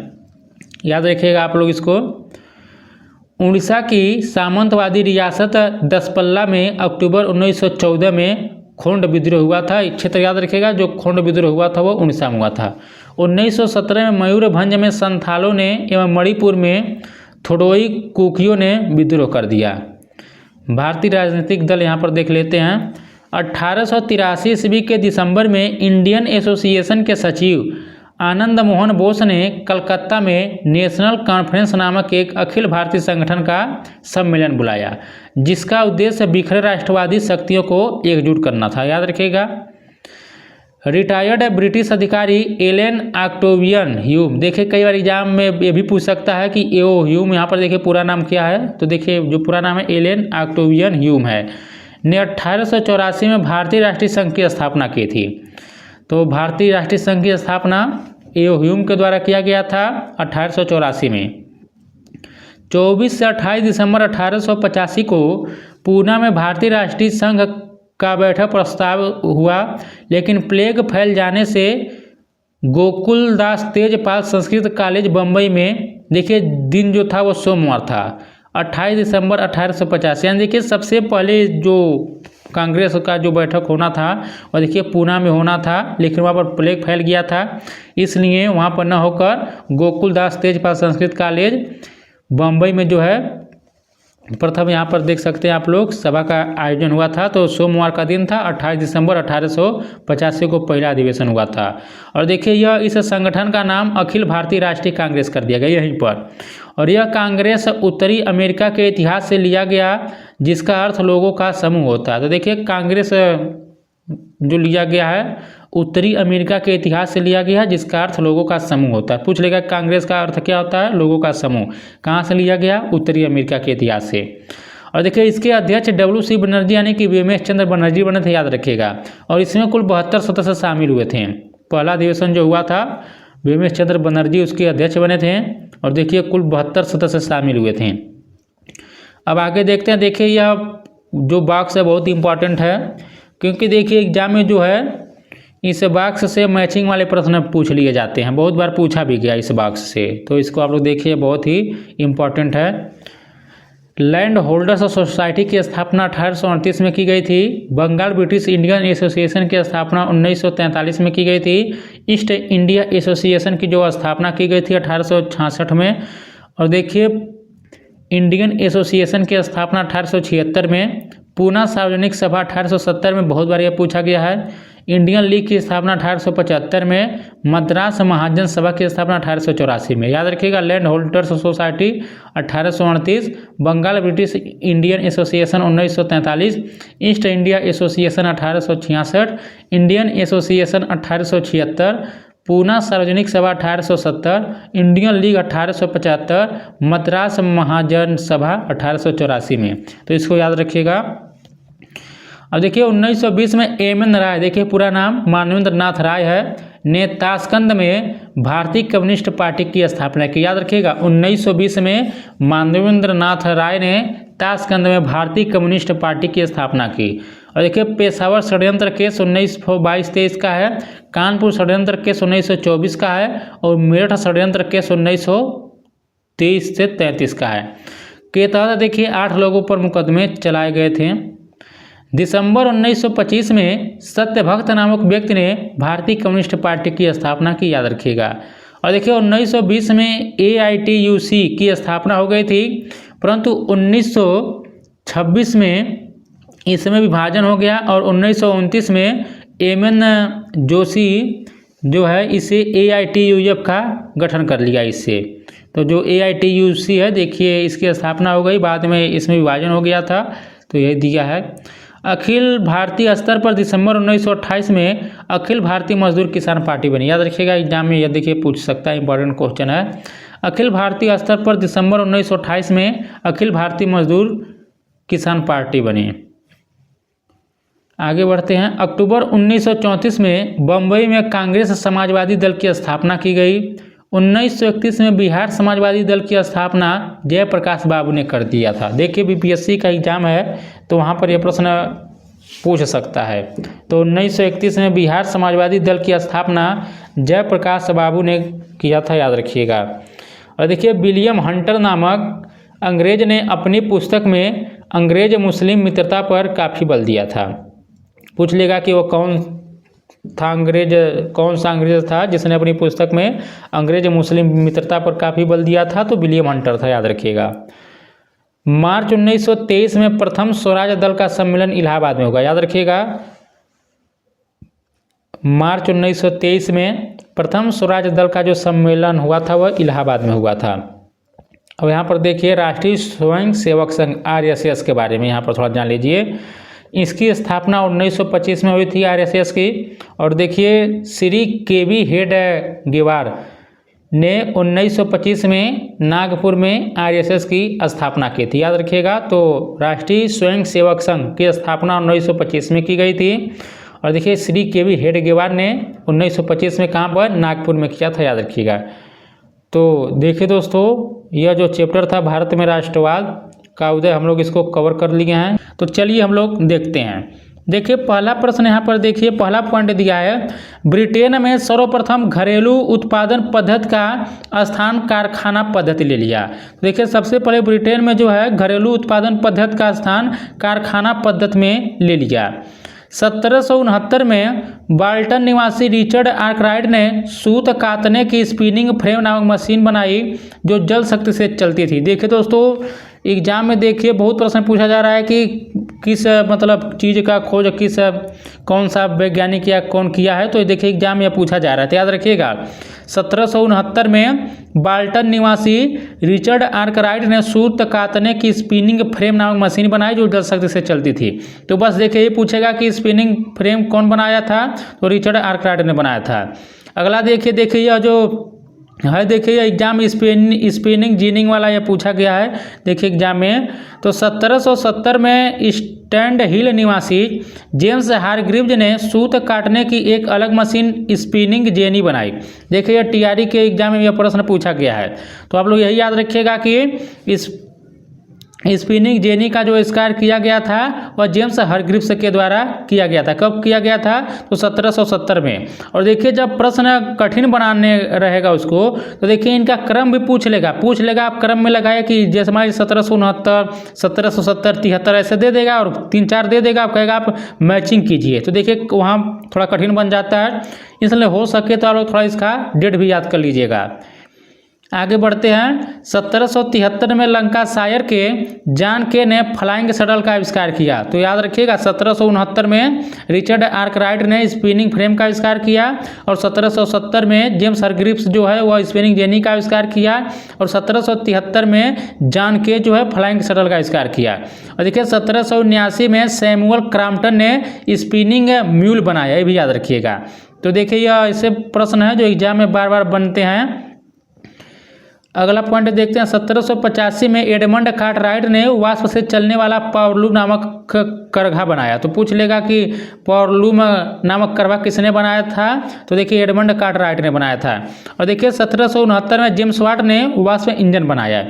याद रखिएगा आप लोग इसको। उड़ीसा की सामंतवादी रियासत दसपल्ला में अक्टूबर 1914 में खोंड विद्रोह हुआ था। क्षेत्र याद रखिएगा, जो खोंड विद्रोह हुआ था वो उड़ीसा में हुआ था। 1917 में मयूरभंज में संथालों ने एवं मणिपुर में थोडोई कुकियों ने विद्रोह कर दिया। भारतीय राजनीतिक दल यहाँ पर देख लेते हैं। 1883 ईस्वी के दिसंबर में इंडियन एसोसिएशन के सचिव आनंद मोहन बोस ने कलकत्ता में नेशनल कॉन्फ्रेंस नामक एक अखिल भारतीय संगठन का सम्मेलन बुलाया, जिसका उद्देश्य बिखरे राष्ट्रवादी शक्तियों को एकजुट करना था। याद रखिएगा। रिटायर्ड ब्रिटिश अधिकारी एलन ऑक्टेवियन ह्यूम, देखिए कई बार एग्जाम में ये भी पूछ सकता है कि एओ ह्यूम, यहाँ पर देखिए पूरा नाम क्या है, तो देखिए जो पूरा नाम है एलन ऑक्टेवियन ह्यूम है, ने 1884 में भारतीय राष्ट्रीय संघ की स्थापना की थी। तो भारतीय राष्ट्रीय संघ की स्थापना एओ ह्यूम के द्वारा किया गया था 1884 में। 24 से 28 दिसंबर 1885 को पूना में भारतीय राष्ट्रीय संघ का बैठक प्रस्ताव हुआ, लेकिन प्लेग फैल जाने से गोकुलदास तेजपाल संस्कृत कॉलेज बम्बई में, देखिए दिन जो था वो सोमवार था, 28 दिसंबर 1885। यानी देखिए सबसे पहले जो कांग्रेस का जो बैठक होना था और देखिए पूना में होना था, लेकिन वहाँ पर प्लेग फैल गया था, इसलिए वहाँ पर न होकर गोकुलदास तेजपाल संस्कृत कॉलेज बम्बई में जो है प्रथम यहाँ पर देख सकते हैं आप लोग सभा का आयोजन हुआ था। तो सोमवार का दिन था, 28 दिसंबर 1885 को पहला अधिवेशन हुआ था। और देखिए यह इस संगठन का नाम अखिल भारतीय राष्ट्रीय कांग्रेस कर दिया गया यहीं पर। और यह कांग्रेस उत्तरी अमेरिका के इतिहास से लिया गया, जिसका अर्थ लोगों का समूह होता है। तो देखिए कांग्रेस जो लिया गया है उत्तरी अमेरिका के इतिहास से लिया गया है, जिसका अर्थ लोगों का समूह होता है। पूछ लेगा कांग्रेस का अर्थ क्या होता है, लोगों का समूह। कहाँ से लिया गया, उत्तरी अमेरिका के इतिहास से। और देखिए इसके अध्यक्ष WC बनर्जी यानी कि VMS चंद्र बनर्जी बने थे, याद रखिएगा। और इसमें कुल 72 सदस्य शामिल हुए थे। पहला अधिवेशन जो हुआ था VMS चंद्र बनर्जी उसके अध्यक्ष बने थे, और देखिए कुल 72 सदस्य शामिल हुए थे। अब आगे देखते हैं। देखिए यह जो बॉक्स है बहुत इंपॉर्टेंट है, क्योंकि देखिए एग्जाम में जो है इस बॉक्स से मैचिंग वाले प्रश्न पूछ लिए जाते हैं, बहुत बार पूछा भी गया इस बॉक्स से। तो इसको आप लोग देखिए, बहुत ही इम्पोर्टेंट है। लैंड होल्डर्स सोसाइटी की स्थापना 1838 में की गई थी। बंगाल ब्रिटिश इंडियन एसोसिएशन की स्थापना 1943 में की गई थी। ईस्ट इंडिया एसोसिएशन की जो स्थापना की गई थी 1866 में। और देखिए इंडियन एसोसिएशन की स्थापना 1876 में। पूना सार्वजनिक सभा 1870 में, बहुत बार यह पूछा गया है। इंडियन लीग की स्थापना 1875 में। मद्रास महाजन सभा की स्थापना 1884 में। याद रखिएगा। Land holders society 1838, Bengal British Indian association 1943, East India association 1866, Indian association 1876, Poona Sarvajanik Sabha 1870, Indian league 1875, Madras महाजन सभा 1884 में। तो इसको याद रखिएगा। अब देखिए 1920 में MN राय, देखिए पूरा नाम मानवेंद्र नाथ राय है, ने ताशकंद में भारतीय कम्युनिस्ट पार्टी की स्थापना की। याद रखिएगा 1920 में मानवेंद्र नाथ राय ने ताशकंद में भारतीय कम्युनिस्ट पार्टी की स्थापना की। और देखिए पेशावर षड्यंत्र केस 1922-23 का है, कानपुर षड्यंत्र केस 1924 का है और मेरठ षड्यंत्र केस 1923 से 33 का है। के तहत देखिए 8 लोगों पर मुकदमे चलाए गए थे। दिसंबर 1925 में सत्यभक्त नामक व्यक्ति ने भारतीय कम्युनिस्ट पार्टी की स्थापना की, याद रखिएगा। और देखिए 1920 में AITUC की स्थापना हो गई थी, परंतु 1926 में इसमें विभाजन हो गया और 1929 में MN जोशी जो है इसे AITUF का गठन कर लिया इससे। तो जो AITUC है देखिए इसकी स्थापना हो गई, बाद में इसमें विभाजन हो गया था, तो यही दिया है। अखिल भारतीय स्तर पर दिसंबर 1928 में अखिल भारतीय मजदूर किसान पार्टी बनी, याद रखिएगा, एग्जाम में यह देखिए पूछ सकता है, इंपॉर्टेंट क्वेश्चन है। अखिल भारतीय स्तर पर दिसंबर 1928 में अखिल भारतीय मजदूर किसान पार्टी बनी। आगे बढ़ते हैं। अक्टूबर 1934 में बम्बई में कांग्रेस समाजवादी दल की स्थापना की गई। 1931 में बिहार समाजवादी दल की स्थापना जयप्रकाश बाबू ने कर दिया था। देखिए BPSC का एग्जाम है तो वहाँ पर यह प्रश्न पूछ सकता है। तो 1931 में बिहार समाजवादी दल की स्थापना जयप्रकाश बाबू ने किया था, याद रखिएगा। और देखिए विलियम हंटर नामक अंग्रेज ने अपनी पुस्तक में अंग्रेज मुस्लिम मित्रता पर काफ़ी बल दिया था। पूछ लेगा कि वो कौन सा अंग्रेज था जिसने अपनी पुस्तक में अंग्रेज मुस्लिम मित्रता पर काफ़ी बल दिया था, तो विलियम हंटर था, याद रखिएगा। मार्च 1923 में प्रथम स्वराज दल का सम्मेलन इलाहाबाद में होगा, याद रखिएगा। मार्च 1923 में प्रथम स्वराज दल का जो सम्मेलन हुआ था वह इलाहाबाद में हुआ था। अब यहाँ पर देखिए राष्ट्रीय स्वयं सेवक संघ RSS के बारे में यहाँ पर थोड़ा जान लीजिए। इसकी स्थापना 1925 में हुई थी RSS की। और देखिए श्री KB हेडगेवार ने 1925 में नागपुर में RSS की स्थापना की थी, याद रखिएगा। तो राष्ट्रीय स्वयं सेवक संघ की स्थापना 1925 में की गई थी। और देखिए श्री KB हेडगेवार ने 1925 में कहाँ पर, नागपुर में किया था, याद रखिएगा। तो देखिए दोस्तों यह जो चैप्टर था भारत में राष्ट्रवाद का उदय, हम लोग इसको कवर कर लिए हैं। तो चलिए हम लोग देखते हैं। देखिए पहला प्रश्न यहाँ पर देखिए, पहला पॉइंट दिया है, ब्रिटेन में सर्वप्रथम घरेलू उत्पादन पद्धति का स्थान कारखाना पद्धति ले लिया। देखिए सबसे पहले ब्रिटेन में जो है घरेलू उत्पादन पद्धति का स्थान कारखाना पद्धति में ले लिया। 1769 में बाल्टन निवासी रिचर्ड आर्कराइट ने सूत कातने की स्पिनिंग फ्रेम नामक मशीन बनाई जो जल शक्ति से चलती थी। देखिए दोस्तों एग्जाम में देखिए बहुत प्रश्न पूछा जा रहा है कि किस मतलब चीज़ का खोज कौन सा वैज्ञानिक या कौन किया है, तो देखिए एग्जाम में पूछा जा रहा है, तो याद रखिएगा। 1769 में बाल्टन निवासी रिचर्ड आर्कराइट ने सूत कातने की स्पिनिंग फ्रेम नामक मशीन बनाई जो जल शक्ति से चलती थी। तो बस देखिए ये पूछेगा कि स्पिनिंग फ्रेम कौन बनाया था, तो रिचर्ड आर्कराइट ने बनाया था। अगला देखिए यह जो है देखिए एग्जाम स्पिनिंग जीनिंग वाला ये पूछा गया है देखिए एग्जाम में। तो 1770 में स्टैंड हिल निवासी जेम्स हारग्रीव्स ने सूत काटने की एक अलग मशीन स्पिनिंग जेनी बनाई। देखिए यह TRE के एग्जाम में यह प्रश्न पूछा गया है, तो आप लोग यही याद रखिएगा कि इस स्पिनिंग जेनी का जो आविष्कार किया गया था वह जेम्स हारग्रीव्स के द्वारा किया गया था। कब किया गया था, तो 1770 में। और देखिए जब प्रश्न कठिन बनाने रहेगा उसको, तो देखिए इनका क्रम भी पूछ लेगा आप क्रम में लगाए कि जैसे मान 1769, 1770, 73 ऐसे दे देगा और 3-4 दे देगा, आप कहेगा आप मैचिंग कीजिए। तो देखिए वहाँ थोड़ा कठिन बन जाता है, इसलिए हो सके तो आप लोग थोड़ा इसका डेट भी याद कर लीजिएगा। आगे बढ़ते हैं। 1773 में लंकाशायर के जॉन के ने फ्लाइंग शटल का आविष्कार किया। तो याद रखिएगा 1769 में रिचर्ड आर्कराइट ने स्पिनिंग फ्रेम का आविष्कार किया और 1770 में जेम्स हारग्रीव्स जो है वह स्पिनिंग जेनी का आविष्कार किया और 1773 में जॉन के जो है फ्लाइंग शटल का आविष्कार किया। और देखिए 1779 में सैमुअल क्रॉम्पटन ने स्पिनिंग म्यूल बनाया, ये भी याद रखिएगा। तो देखिए यह ऐसे प्रश्न है जो एग्जाम में बार बार बनते हैं। अगला पॉइंट देखते हैं। 1785 में एडमंड कार्टराइट ने वाष्प से चलने वाला पावरलूम नामक करघा बनाया। तो पूछ लेगा कि पावरलूम नामक करघा किसने बनाया था, तो देखिए एडमंड कार्टराइट ने बनाया था। और देखिए 1769 में जेम्स वाट ने वाष्प इंजन बनाया।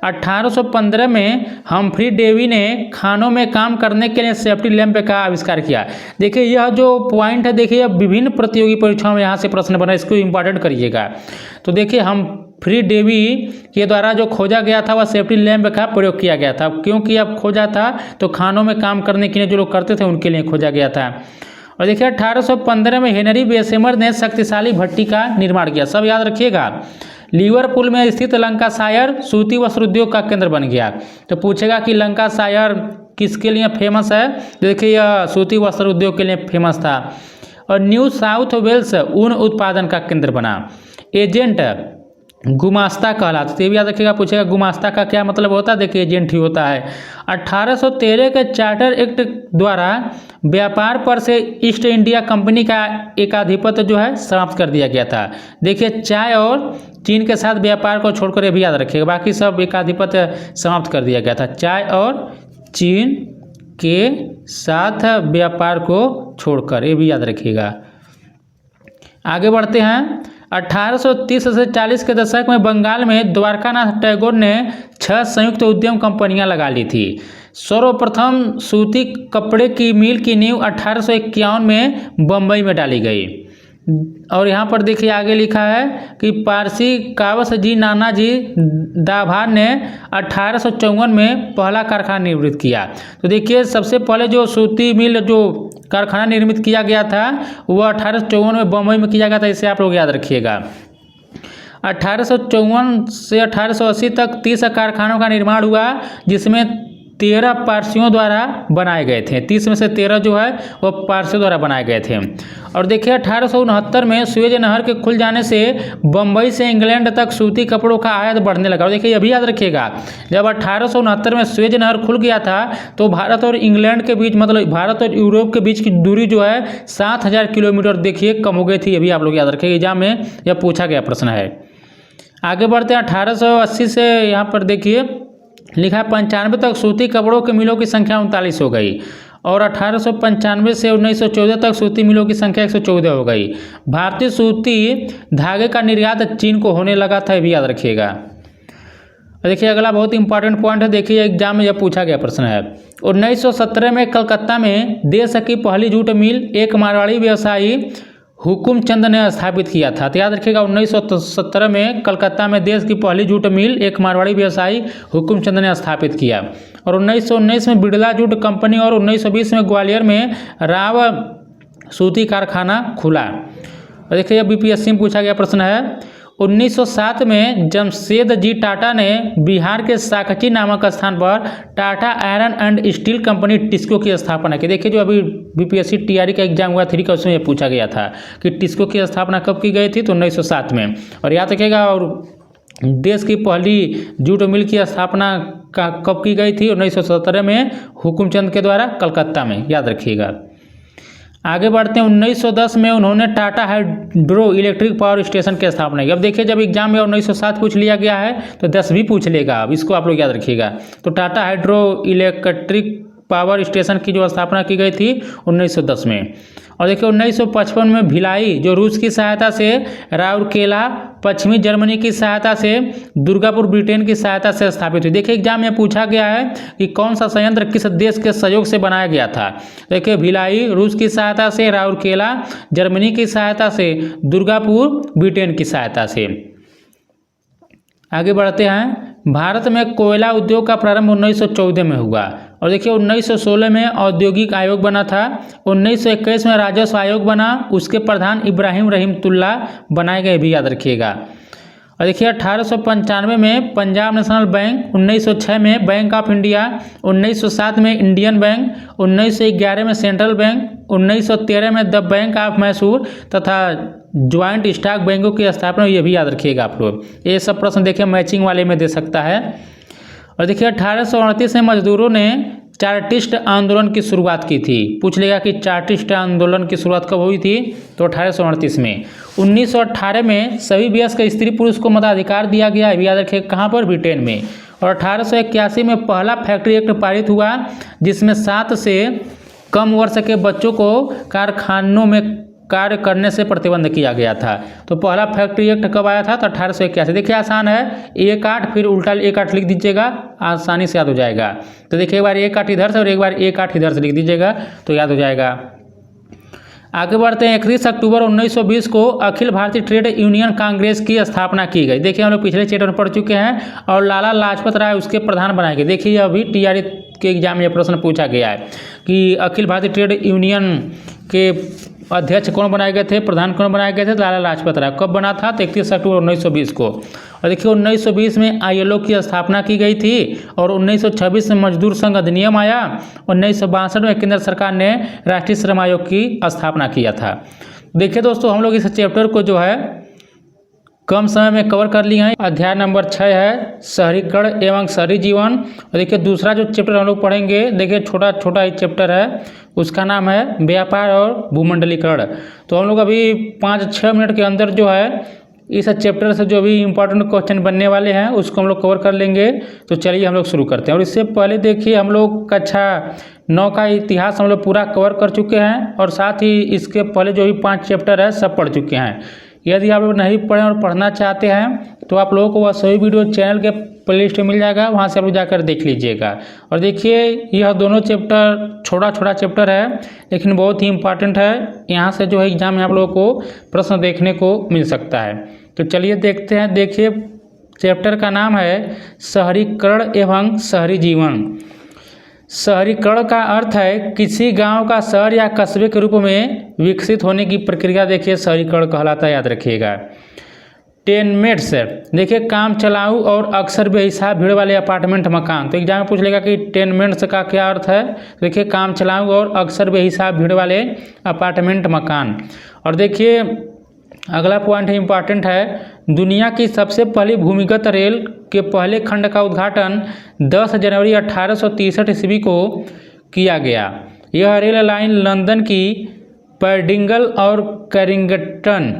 1815 में हम्फ्री डेवी ने खानों में काम करने के लिए सेफ्टी लैंप का आविष्कार किया। देखिए यह जो पॉइंट है, देखिए विभिन्न प्रतियोगी परीक्षाओं में यहाँ से प्रश्न बना, इसको इंपॉर्टेंट करिएगा। तो देखिए हम्फ्री डेवी के द्वारा जो खोजा गया था वह सेफ्टी लैंप का प्रयोग किया गया था। क्योंकि अब खोजा था तो खानों में काम करने के लिए जो लोग करते थे उनके लिए खोजा गया था। और देखिए 1815 में हेनरी बेसेमर ने शक्तिशाली भट्टी का निर्माण किया। सब याद रखिएगा। लिवरपूल में स्थित लंकाशायर सूती वस्त्र उद्योग का केंद्र बन गया। तो पूछेगा कि लंकाशायर किसके लिए फेमस है? देखिए यह सूती वस्त्र उद्योग के लिए फेमस था। और न्यू साउथ वेल्स ऊन उत्पादन का केंद्र बना। एजेंट गुमास्ता कहलाता है, ये भी याद रखिएगा। पूछेगा गुमास्ता का क्या मतलब होता है? देखिए एजेंट ही होता है। 1813 के चार्टर एक्ट द्वारा व्यापार पर से ईस्ट इंडिया कंपनी का एकाधिपत्य जो है समाप्त कर दिया गया था। देखिए चाय और चीन के साथ व्यापार को छोड़कर ये भी याद रखिएगा, बाकी सब एकाधिपत्य समाप्त कर दिया गया था। चाय और चीन के साथ व्यापार को छोड़कर, ये भी याद रखिएगा। आगे बढ़ते हैं। 1830 से 40 के दशक में बंगाल में द्वारकानाथ टैगोर ने 6 संयुक्त उद्यम कंपनियां लगा ली थी। सर्वप्रथम सूती कपड़े की मिल की नींव 1851 में बम्बई में डाली गई। और यहाँ पर देखिए आगे लिखा है कि पारसी कावस जी नानाजी दाभार ने 1854 में पहला कारखाना निर्मित किया। तो देखिए सबसे पहले जो सूती मिल जो कारखाना निर्मित किया गया था वह 1854 में बम्बई में किया गया था, इसे आप लोग याद रखिएगा। 1854 से 1880 तक 30 कारखानों का निर्माण हुआ, जिसमें 13 पारसियों द्वारा बनाए गए थे। 30 में से 13 जो है वो पारसियों द्वारा बनाए गए थे। और देखिए 1869 में सुएज नहर के खुल जाने से बम्बई से इंग्लैंड तक सूती कपड़ों का आयात बढ़ने लगा। और देखिए ये भी याद रखिएगा, जब 1869 में सुएज नहर खुल गया था तो भारत और इंग्लैंड के बीच, मतलब भारत और यूरोप के बीच की दूरी जो है 7000 किलोमीटर देखिए कम हो गई थी। ये भी आप लोग याद रखिएगा, एग्जाम में यह पूछा गया प्रश्न है। आगे बढ़ते हैं। 1880 से यहाँ पर देखिए लिखा है 95 तक सूती कपड़ों के मिलों की संख्या 39 हो गई। और 1895 से 1914 तक सूती मिलों की संख्या 114 हो गई। भारतीय सूती धागे का निर्यात चीन को होने लगा था, ये भी याद रखिएगा। देखिए अगला बहुत इंपॉर्टेंट पॉइंट है, देखिए एग्जाम में यह पूछा गया प्रश्न है। 1917 में कलकत्ता में देश की पहली जूट मिल एक मारवाड़ी व्यवसायी हुकुमचंद ने स्थापित किया था। तो याद रखिएगा 1917 में कलकत्ता में देश की पहली जूट मिल एक मारवाड़ी व्यवसायी हुकुमचंद ने स्थापित किया। और 1919 में बिड़ला जूट कंपनी और 1920 में ग्वालियर में राव सूती कारखाना खुला। और देखिए बीपीएससी में पूछा गया प्रश्न है। 1907 में जमशेदजी टाटा ने बिहार के साकची नामक स्थान पर Tata iron and steel company TISCO की स्थापना की। देखिए जो अभी बीपीएससी टीआरई का एग्जाम हुआ 3 का, उसमें यह पूछा गया था कि टिस्को की स्थापना कब की गई थी, तो 1907 में। और याद रखिएगा, और देश की पहली जूट मिल की स्थापना कब की गई थी? 1917 में हुकुमचंद के द्वारा कलकत्ता में, याद रखिएगा। आगे बढ़ते हैं। 1910 में उन्होंने Tata hydro electric power station की स्थापना की। अब देखिए जब एग्जाम में 1907 पूछ लिया गया है तो 10 भी पूछ लेगा, अब इसको आप लोग याद रखिएगा। तो Tata hydro electric power station की जो स्थापना की गई थी 1910 में। और देखिए 1955 में भिलाई जो रूस की सहायता से, राउरकेला पश्चिमी जर्मनी की सहायता से, दुर्गापुर ब्रिटेन की सहायता से स्थापित हुई। देखिए एग्जाम में पूछा गया है कि कौन सा संयंत्र किस देश के सहयोग से बनाया गया था। देखिए भिलाई रूस की सहायता से, राउरकेला जर्मनी की सहायता से, दुर्गापुर ब्रिटेन की सहायता से। आगे बढ़ते हैं। भारत में कोयला उद्योग का प्रारंभ 1914 में हुआ। और देखिए 1916 में औद्योगिक आयोग बना था। 1921 में राजस्व आयोग बना, उसके प्रधान इब्राहिम रहीमतुल्ला बनाए गए, भी याद रखिएगा। और देखिए 1895 में पंजाब नेशनल बैंक, 1906 में बैंक ऑफ इंडिया, 1907 में इंडियन बैंक, 1911 में सेंट्रल बैंक, 1913 में द बैंक ऑफ मैसूर तथा ज्वाइंट स्टॉक बैंकों की स्थापना, ये भी याद रखिएगा आप लोग। ये सब प्रश्न देखिए मैचिंग वाले में दे सकता है। और देखिए 1838 में मजदूरों ने चार्टिस्ट आंदोलन की शुरुआत की थी। पूछ लेगा कि चार्टिस्ट आंदोलन की शुरुआत कब हुई थी, तो 1838 में। 1918 में सभी वयस्क स्त्री पुरुष को मताधिकार दिया गया, ये भी याद रखिएगा। कहाँ पर? ब्रिटेन में। और 1881 में पहला फैक्ट्री एक्ट पारित हुआ, जिसमें 7 से कम वर्ष के बच्चों को कारखानों में कार्य करने से प्रतिबंध किया गया था। तो पहला फैक्ट्री एक्ट कब आया था? तो 1881। देखिए आसान है, 1-8 फिर उल्टा 1-8 लिख दीजिएगा, आसानी से याद हो जाएगा। तो देखिए एक बार 1-8 इधर से और एक बार 1-8 इधर से लिख दीजिएगा तो याद हो जाएगा। आगे बढ़ते हैं। 31 अक्टूबर 1920 को अखिल भारतीय ट्रेड यूनियन कांग्रेस की स्थापना की गई। देखिए हम लोग पिछले चैप्टर में पढ़ चुके हैं और लाला लाजपत राय उसके प्रधान बनाए गए। देखिए अभी टीआरई के एग्जाम में प्रश्न पूछा गया है कि अखिल भारतीय ट्रेड यूनियन के अध्यक्ष कौन बनाए गए थे, प्रधान कौन बनाए गए थे? लाला लाजपत राय। कब बना था? 31 अक्टूबर 1920 को। और देखिए 1920 में आईएलओ की स्थापना की गई थी और 1926 में मजदूर संघ अधिनियम आया। 1962 में केंद्र सरकार ने राष्ट्रीय श्रम आयोग की स्थापना किया था। देखिए दोस्तों हम लोग इस चैप्टर को जो है कम समय में कवर कर लिए हैं। अध्याय नंबर 6 है शहरीकरण एवं शहरी जीवन। और देखिए दूसरा जो चैप्टर हम लोग पढ़ेंगे, देखिए छोटा छोटा ही चैप्टर है, उसका नाम है व्यापार और भूमंडलीकरण। तो हम लोग अभी 5-6 मिनट के अंदर जो है इस चैप्टर से जो भी इम्पोर्टेंट क्वेश्चन बनने वाले हैं उसको हम लोग कवर कर लेंगे। तो चलिए हम लोग शुरू करते हैं। और इससे पहले देखिए हम लोग कक्षा 9 का इतिहास हम लोग पूरा कवर कर चुके हैं और साथ ही इसके पहले जो भी 5 चैप्टर है सब पढ़ चुके हैं। यदि आप लोग नहीं पढ़े और पढ़ना चाहते हैं तो आप लोगों को वह सभी वीडियो चैनल के प्लेलिस्ट में मिल जाएगा, वहाँ से आप लोग जाकर देख लीजिएगा। और देखिए यह दोनों चैप्टर छोटा छोटा चैप्टर है लेकिन बहुत ही इम्पॉर्टेंट है। यहाँ से जो है एग्जाम में आप लोगों को प्रश्न देखने को मिल सकता है। तो चलिए देखते हैं। देखिए चैप्टर का नाम है शहरीकरण एवं शहरी जीवन। शहरीकरण का अर्थ है किसी गांव का शहर या कस्बे के रूप में विकसित होने की प्रक्रिया। देखिए शहरीकरण कहलाता है, याद रखिएगा। टेनमेंट्स, देखिए काम चलाऊ और अक्सर बेहिसाब भीड़ वाले अपार्टमेंट मकान। तो एग्जाम में पूछ लेगा कि टेनमेंट्स का क्या अर्थ है। देखिए काम चलाऊ और अक्सर बेहिसाब भीड़ वाले अपार्टमेंट मकान। और देखिए अगला पॉइंट है इम्पॉर्टेंट है, दुनिया की सबसे पहली भूमिगत रेल के पहले खंड का उद्घाटन 10 जनवरी 1863 ईस्वी को किया गया। यह रेल लाइन लंदन की पैडिंगल और कैरिंगटन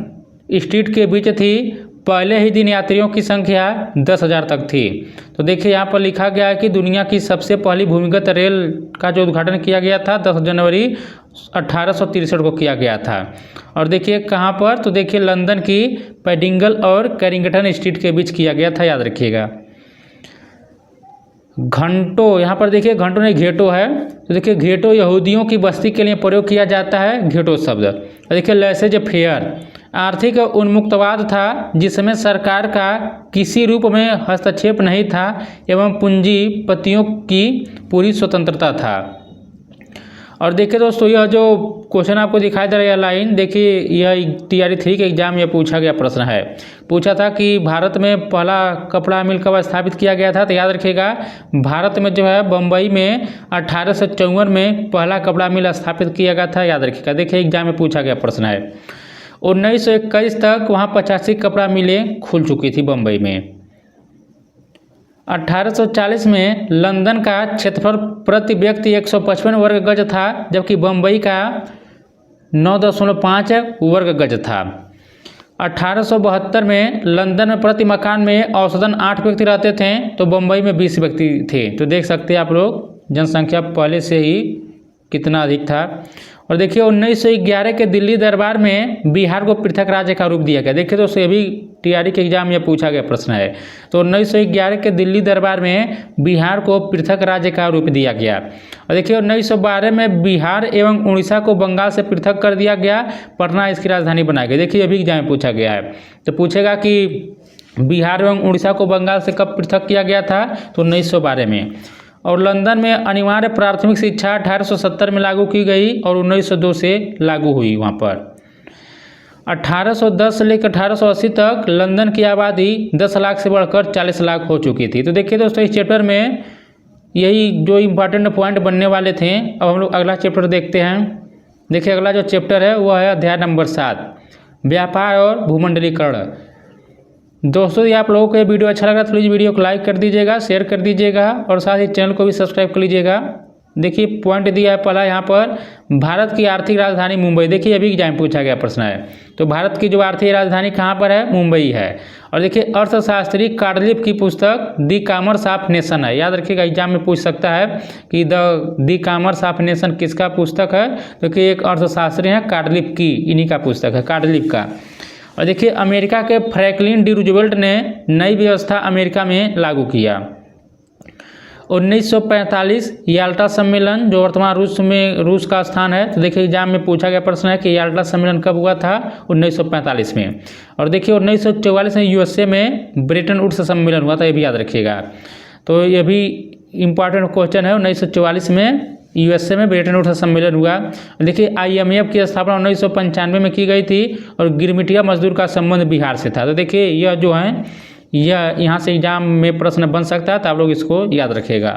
स्ट्रीट के बीच थी। पहले ही दिन यात्रियों की संख्या 10,000 तक थी। तो देखिए यहाँ पर लिखा गया है कि दुनिया की सबसे पहली भूमिगत रेल का जो उद्घाटन किया गया था 10 जनवरी 1863 को किया गया था। और देखिए कहाँ पर? तो देखिए लंदन की पैडिंगल और कैरिंगटन स्ट्रीट के बीच किया गया था, याद रखिएगा। घंटो, यहाँ पर देखिए घंटो नहीं घेटो है। तो देखिए घेटो यहूदियों की बस्ती के लिए प्रयोग किया जाता है, घेटो शब्द। देखिए लेसेज फेयर आर्थिक उन्मुक्तवाद था जिसमें सरकार का किसी रूप में हस्तक्षेप नहीं था एवं पूंजीपतियों की पूरी स्वतंत्रता था। और देखिए दोस्तों यह जो क्वेश्चन आपको दिखाई दे रहा है लाइन, देखिए यह टीआरई 3 के एग्जाम में पूछा गया प्रश्न है। पूछा था कि भारत में पहला कपड़ा मिल कब स्थापित किया गया था। तो याद रखिएगा भारत में जो है बम्बई में 1854 में पहला कपड़ा मिल स्थापित किया गया था, याद रखिएगा। देखिए एग्जाम में पूछा गया प्रश्न है। 1921 तक वहाँ 85 कपड़ा मिलें खुल चुकी थी बम्बई में। 1840 में लंदन का क्षेत्रफल प्रति व्यक्ति 155 वर्ग गज था जबकि बम्बई का 9.5 वर्ग गज था। 1872 में लंदन में प्रति मकान में औसतन 8 व्यक्ति रहते थे तो बम्बई में 20 व्यक्ति थे। तो देख सकते हैं आप लोग जनसंख्या पहले से ही कितना अधिक था। और देखिए 1911 के दिल्ली दरबार में बिहार को पृथक राज्य का रूप दिया गया। देखिए दोस्तों ये भी टीआरई के एग्जाम में पूछा गया प्रश्न है। तो 1911 के दिल्ली दरबार में बिहार को पृथक राज्य का रूप दिया गया। और देखिए 1912 में बिहार एवं उड़ीसा को बंगाल से पृथक कर दिया गया, पटना इसकी राजधानी बनाई गई। देखिए ये भी एग्जाम में पूछा गया है। तो पूछेगा कि बिहार एवं उड़ीसा को बंगाल से कब पृथक किया गया था, तो 1912 में। और लंदन में अनिवार्य प्राथमिक शिक्षा 1870 में लागू की गई और 1902 से लागू हुई वहाँ पर। 1810 से लेकर 1880 तक लंदन की आबादी 10 लाख से बढ़कर 40 लाख हो चुकी थी। तो देखिए दोस्तों इस चैप्टर में यही जो इम्पोर्टेंट पॉइंट बनने वाले थे। अब हम लोग अगला चैप्टर देखते हैं। देखिए अगला जो चैप्टर है वह है अध्याय नंबर 7 व्यापार और भूमंडलीकरण। दोस्तों यदि आप लोगों को ये वीडियो अच्छा लगा तो प्लीज़ वीडियो को लाइक कर दीजिएगा, शेयर कर दीजिएगा और साथ ही चैनल को भी सब्सक्राइब कर लीजिएगा। देखिए पॉइंट दिया है पहला यहाँ पर, भारत की आर्थिक राजधानी मुंबई। देखिए अभी एग्जाम में पूछा गया प्रश्न है, तो भारत की जो आर्थिक राजधानी कहाँ पर है, मुंबई है। और देखिए अर्थशास्त्री कार्डलिफ की पुस्तक द कॉमर्स ऑफ नेशन है। याद रखिएगा एग्जाम में पूछ सकता है कि द कॉमर्स ऑफ नेशन किसका पुस्तक है, तो कि एक अर्थशास्त्री हैं कार्डलिफ की, इन्हीं का पुस्तक है, कार्डलिफ का। और देखिए अमेरिका के फ्रैंकलिन डी रूजवेल्ट ने नई व्यवस्था अमेरिका में लागू किया। 1945 याल्टा सम्मेलन, जो वर्तमान रूस का स्थान है। तो देखिए एग्जाम में पूछा गया प्रश्न है कि याल्टा सम्मेलन कब हुआ था, 1945 में। और देखिए 1944 में यूएसए में ब्रेटन वुड्स सम्मेलन हुआ था, ये भी याद रखिएगा। तो ये भी इम्पॉर्टेंट क्वेश्चन है, 1944 में यूएसए में ब्रेटन वुड्स सम्मेलन हुआ। देखिए आईएमएफ की स्थापना 1995 में की गई थी और गिरमिटिया मजदूर का संबंध बिहार से था। तो देखिए यह जो है यह यहाँ से एग्जाम में प्रश्न बन सकता है, तो आप लोग इसको याद रखिएगा।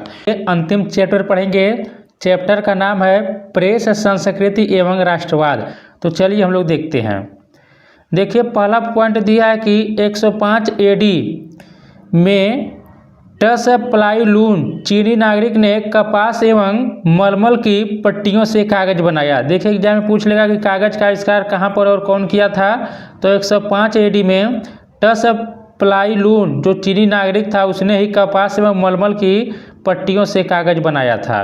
अंतिम चैप्टर पढ़ेंगे, चैप्टर का नाम है प्रेस, संस्कृति एवं राष्ट्रवाद। तो चलिए हम लोग देखते हैं। देखिए पहला पॉइंट दिया है कि 105 AD में टस प्लाईलून चीनी नागरिक ने कपास एवं मलमल की पट्टियों से कागज बनाया। देखिए एग्जाम में पूछ लेगा कि कागज का आविष्कार कहाँ पर और कौन किया था, तो 105 AD में टस प्लाईलून जो चीनी नागरिक था उसने ही कपास एवं मलमल की पट्टियों से कागज बनाया था।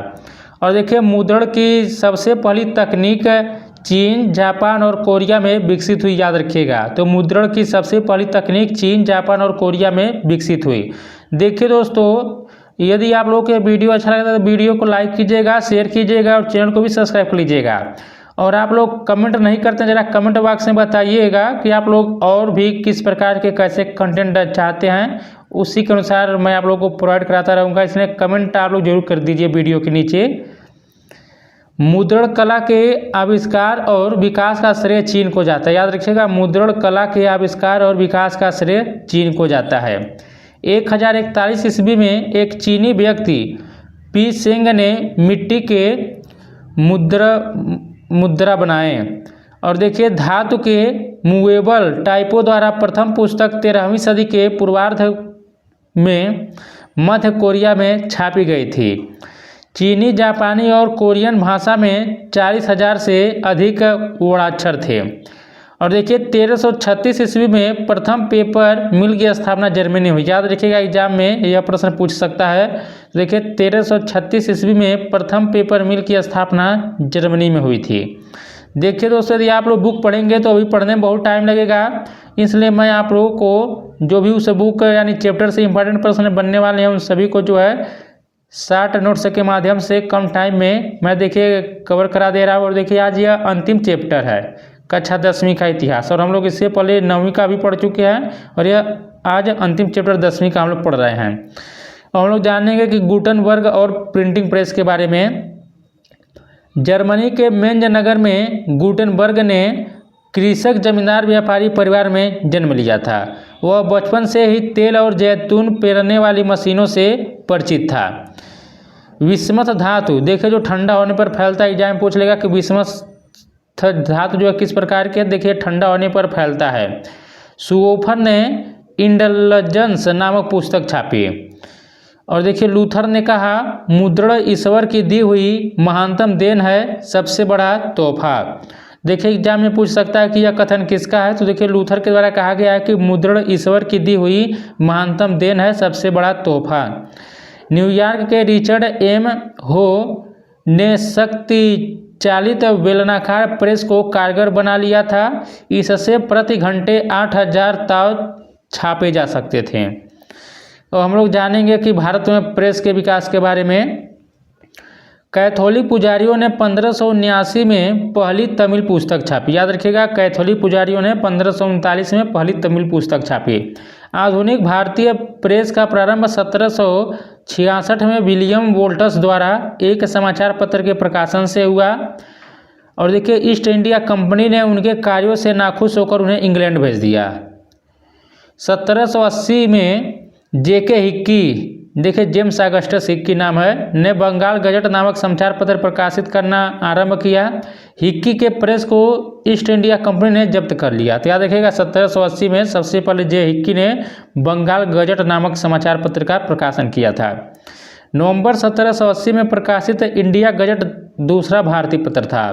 और देखिए मुद्रण की सबसे पहली तकनीक चीन, जापान और कोरिया में विकसित हुई। याद रखिएगा, तो मुद्रण की सबसे पहली तकनीक चीन, जापान और कोरिया में विकसित हुई। देखिए दोस्तों, यदि आप लोगों को वीडियो अच्छा लगता है तो वीडियो को लाइक कीजिएगा, शेयर कीजिएगा और चैनल को भी सब्सक्राइब कर लीजिएगा। और आप लोग कमेंट नहीं करते, जरा कमेंट बॉक्स में बताइएगा कि आप लोग और भी किस प्रकार के कैसे कंटेंट चाहते हैं, उसी के अनुसार मैं आप लोगों को प्रोवाइड कराता रहूँगा। इसलिए कमेंट आप लोग जरूर कर दीजिए वीडियो के नीचे। मुद्रण कला के आविष्कार और विकास का श्रेय चीन को जाता है। याद रखिएगा, मुद्रण कला के आविष्कार और विकास का श्रेय चीन को जाता है। 1041 ईस्वी में एक चीनी व्यक्ति पी सेंग ने मिट्टी के मुद्रा बनाए। और देखिए धातु के मूवेबल टाइपों द्वारा प्रथम पुस्तक 13वीं सदी के पूर्वार्ध में मध्य कोरिया में छापी गई थी। चीनी, जापानी और कोरियन भाषा में 40,000 से अधिक वर्णाक्षर थे। और देखिए 1336 ईस्वी में प्रथम पेपर मिल की स्थापना जर्मनी हुई। याद रखिएगा एग्जाम में यह प्रश्न पूछ सकता है। देखिए 1336 ईस्वी में प्रथम पेपर मिल की स्थापना जर्मनी में हुई थी। देखिए दोस्तों, यदि आप लोग बुक पढ़ेंगे तो अभी पढ़ने में बहुत टाइम लगेगा, इसलिए मैं आप लोगों को जो भी उस बुक यानी चैप्टर से इंपॉर्टेंट प्रश्न बनने वाले हैं उन सभी को जो है शार्ट नोट्स के माध्यम से कम टाइम में मैं देखिए कवर करा दे रहा हूँ। और देखिए आज यह अंतिम चैप्टर है कक्षा 10वीं का इतिहास, और हम लोग इससे पहले 9वीं का भी पढ़ चुके हैं और यह आज अंतिम चैप्टर 10वीं का हम लोग पढ़ रहे हैं। और हम लोग जानेंगे कि गुटेनबर्ग और प्रिंटिंग प्रेस के बारे में। जर्मनी के मेंज नगर में गुटेनबर्ग ने कृषक जमींदार व्यापारी परिवार में जन्म लिया था। वह बचपन से ही तेल और जैतून पेरने वाली मशीनों से परिचित था। विषमत धातु, देखिए जो ठंडा होने पर फैलता है, एग्जाम पूछ लेगा कि विषमत धातु जो है किस प्रकार के, देखिए ठंडा होने पर फैलता है। सुओफर ने इंडलजेंस नामक पुस्तक छापी। और देखिए लूथर ने कहा मुद्रण ईश्वर की दी हुई महानतम देन है, सबसे बड़ा तोहफा। देखिए एग्जाम में पूछ सकता है कि यह कथन किसका है, तो देखिए लूथर के द्वारा कहा गया है कि मुद्रण ईश्वर की दी हुई महानतम देन है, सबसे बड़ा तोहफा। न्यूयॉर्क के रिचर्ड एम हो ने शक्ति चालित बेलनाकार प्रेस को कारगर बना लिया था। इससे प्रति घंटे 8,000 ताव छापे जा सकते थे। तो हम लोग जानेंगे कि भारत में प्रेस के विकास के बारे में। कैथोलिक पुजारियों ने 1579 में पहली तमिल पुस्तक छापी। याद रखिएगा, कैथोलिक पुजारियों ने 1539 में पहली तमिल पुस्तक छापी। आधुनिक भारतीय प्रेस का प्रारंभ 1766 में विलियम वोल्टस द्वारा एक समाचार पत्र के प्रकाशन से हुआ। और देखिए ईस्ट इंडिया कंपनी ने उनके कार्यों से नाखुश होकर उन्हें इंग्लैंड भेज दिया। 1780 में जेके हिक्की, देखिए जेम्स अगस्टस हिक्की नाम है, ने बंगाल गजट नामक समाचार पत्र प्रकाशित करना आरंभ किया। हिक्की के प्रेस को ईस्ट इंडिया कंपनी ने जब्त कर लिया। तो याद रखिएगा 1780 में सबसे पहले जे हिक्की ने बंगाल गजट नामक समाचार पत्र का प्रकाशन किया था। नवंबर 1780 में प्रकाशित इंडिया गजट दूसरा भारतीय पत्र था।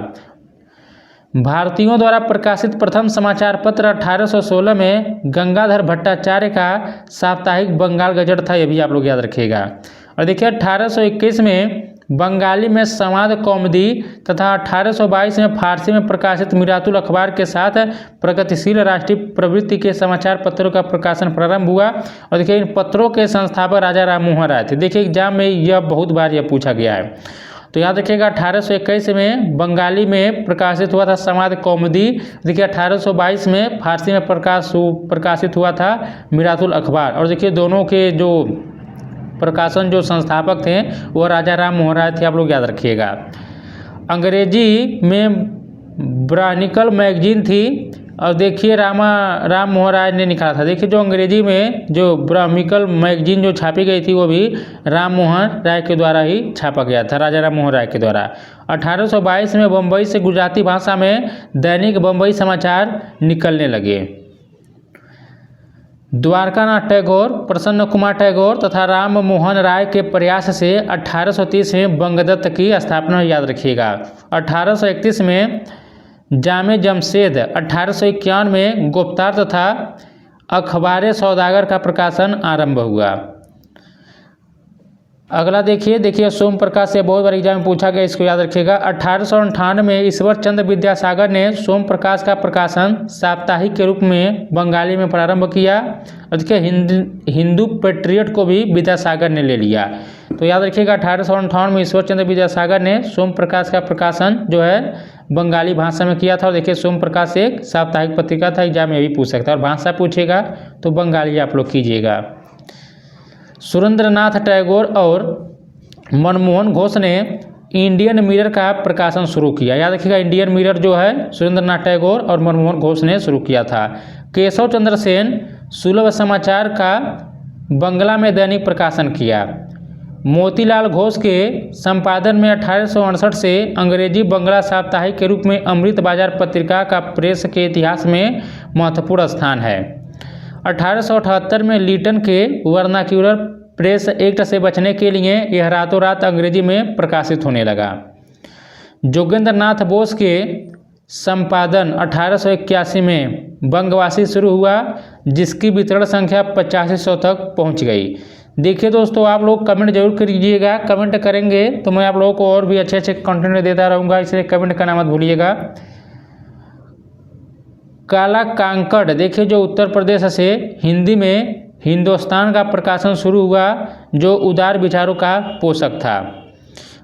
भारतीयों द्वारा प्रकाशित प्रथम समाचार पत्र 1816 में गंगाधर भट्टाचार्य का साप्ताहिक बंगाल गजट था, ये भी आप लोग याद रखिएगा। और देखिए 1821 में बंगाली में संवाद कौमुदी तथा 1822 में फारसी में प्रकाशित मीरातुल अखबार के साथ प्रगतिशील राष्ट्रीय प्रवृत्ति के समाचार पत्रों का प्रकाशन प्रारंभ हुआ। और देखिए इन पत्रों के संस्थापक राजा राम मोहन राय थे। देखिए एग्जाम में यह बहुत बार यह पूछा गया है, तो याद रखिएगा 1821 में बंगाली में प्रकाशित हुआ था संवाद कौमुदी। देखिए 1822 में फारसी में प्रकाशित हुआ था मीरातुल अखबार। और देखिए दोनों के जो प्रकाशन जो संस्थापक थे वो राजा राम मोहन राय थे, आप लोग याद रखिएगा। अंग्रेजी में ब्रानिकल मैगजीन थी और देखिए राम मोहन राय ने निकाला था। देखिए जो अंग्रेजी में जो ब्रानिकल मैगजीन जो छापी गई थी वो भी राम मोहन राय के द्वारा ही छापा गया था, राजा राम मोहन राय के द्वारा। 1822 में बम्बई से गुजराती भाषा में दैनिक बम्बई समाचार निकलने लगे। द्वारकानाथ टैगोर, प्रसन्न कुमार टैगोर तथा राम मोहन राय के प्रयास से 1830 में बंगदत्त की स्थापना याद रखिएगा। 1831 में जामे जमशेद, 1851 में गुप्तार तथा अखबार सौदागर का प्रकाशन आरंभ हुआ। अगला देखिए सोम प्रकाश से बहुत बार एग्जाम में पूछा गया, इसको याद रखिएगा। 1898 में ईश्वर चंद्र विद्यासागर ने सोम प्रकाश का प्रकाशन साप्ताहिक के रूप में बंगाली में प्रारंभ किया। और देखिए हिंदू पेट्रियट को भी विद्यासागर ने ले लिया। तो याद रखिएगा 1858 में ईश्वर चंद्र विद्यासागर ने सोम प्रकाश का प्रकाशन जो है बंगाली भाषा में किया था। और देखिए सोम प्रकाश एक साप्ताहिक पत्रिका था, एग्जाम में भी पूछ सकता है। और भाषा पूछेगा तो बंगाली आप लोग कीजिएगा। सुरेंद्रनाथ टैगोर और मनमोहन घोष ने इंडियन मिरर का प्रकाशन शुरू किया। याद रखिएगा इंडियन मिरर जो है सुरेंद्रनाथ टैगोर और मनमोहन घोष ने शुरू किया था। केशव चंद्र सेन सुलभ समाचार का बंगला में दैनिक प्रकाशन किया। मोतीलाल घोष के संपादन में 1868 से अंग्रेजी बंगला साप्ताहिक के रूप में अमृत बाजार पत्रिका का प्रेस के इतिहास में महत्वपूर्ण स्थान है। 1878 में लीटन के वर्नाक्यूलर प्रेस एक्ट से बचने के लिए यह रातों रात अंग्रेजी में प्रकाशित होने लगा। जोगेंद्र नाथ बोस के संपादन 1881 में बंगवासी शुरू हुआ, जिसकी वितरण संख्या 8500 तक पहुंच गई। देखिए दोस्तों आप लोग कमेंट जरूर करिएगा, कमेंट करेंगे तो मैं आप लोगों को और भी अच्छे अच्छे कंटेंट देता रहूँगा, इसलिए कमेंट करना मत भूलिएगा। काला कांकड़, देखिए जो उत्तर प्रदेश से हिंदी में हिंदुस्तान का प्रकाशन शुरू हुआ, जो उदार विचारों का पोषक था।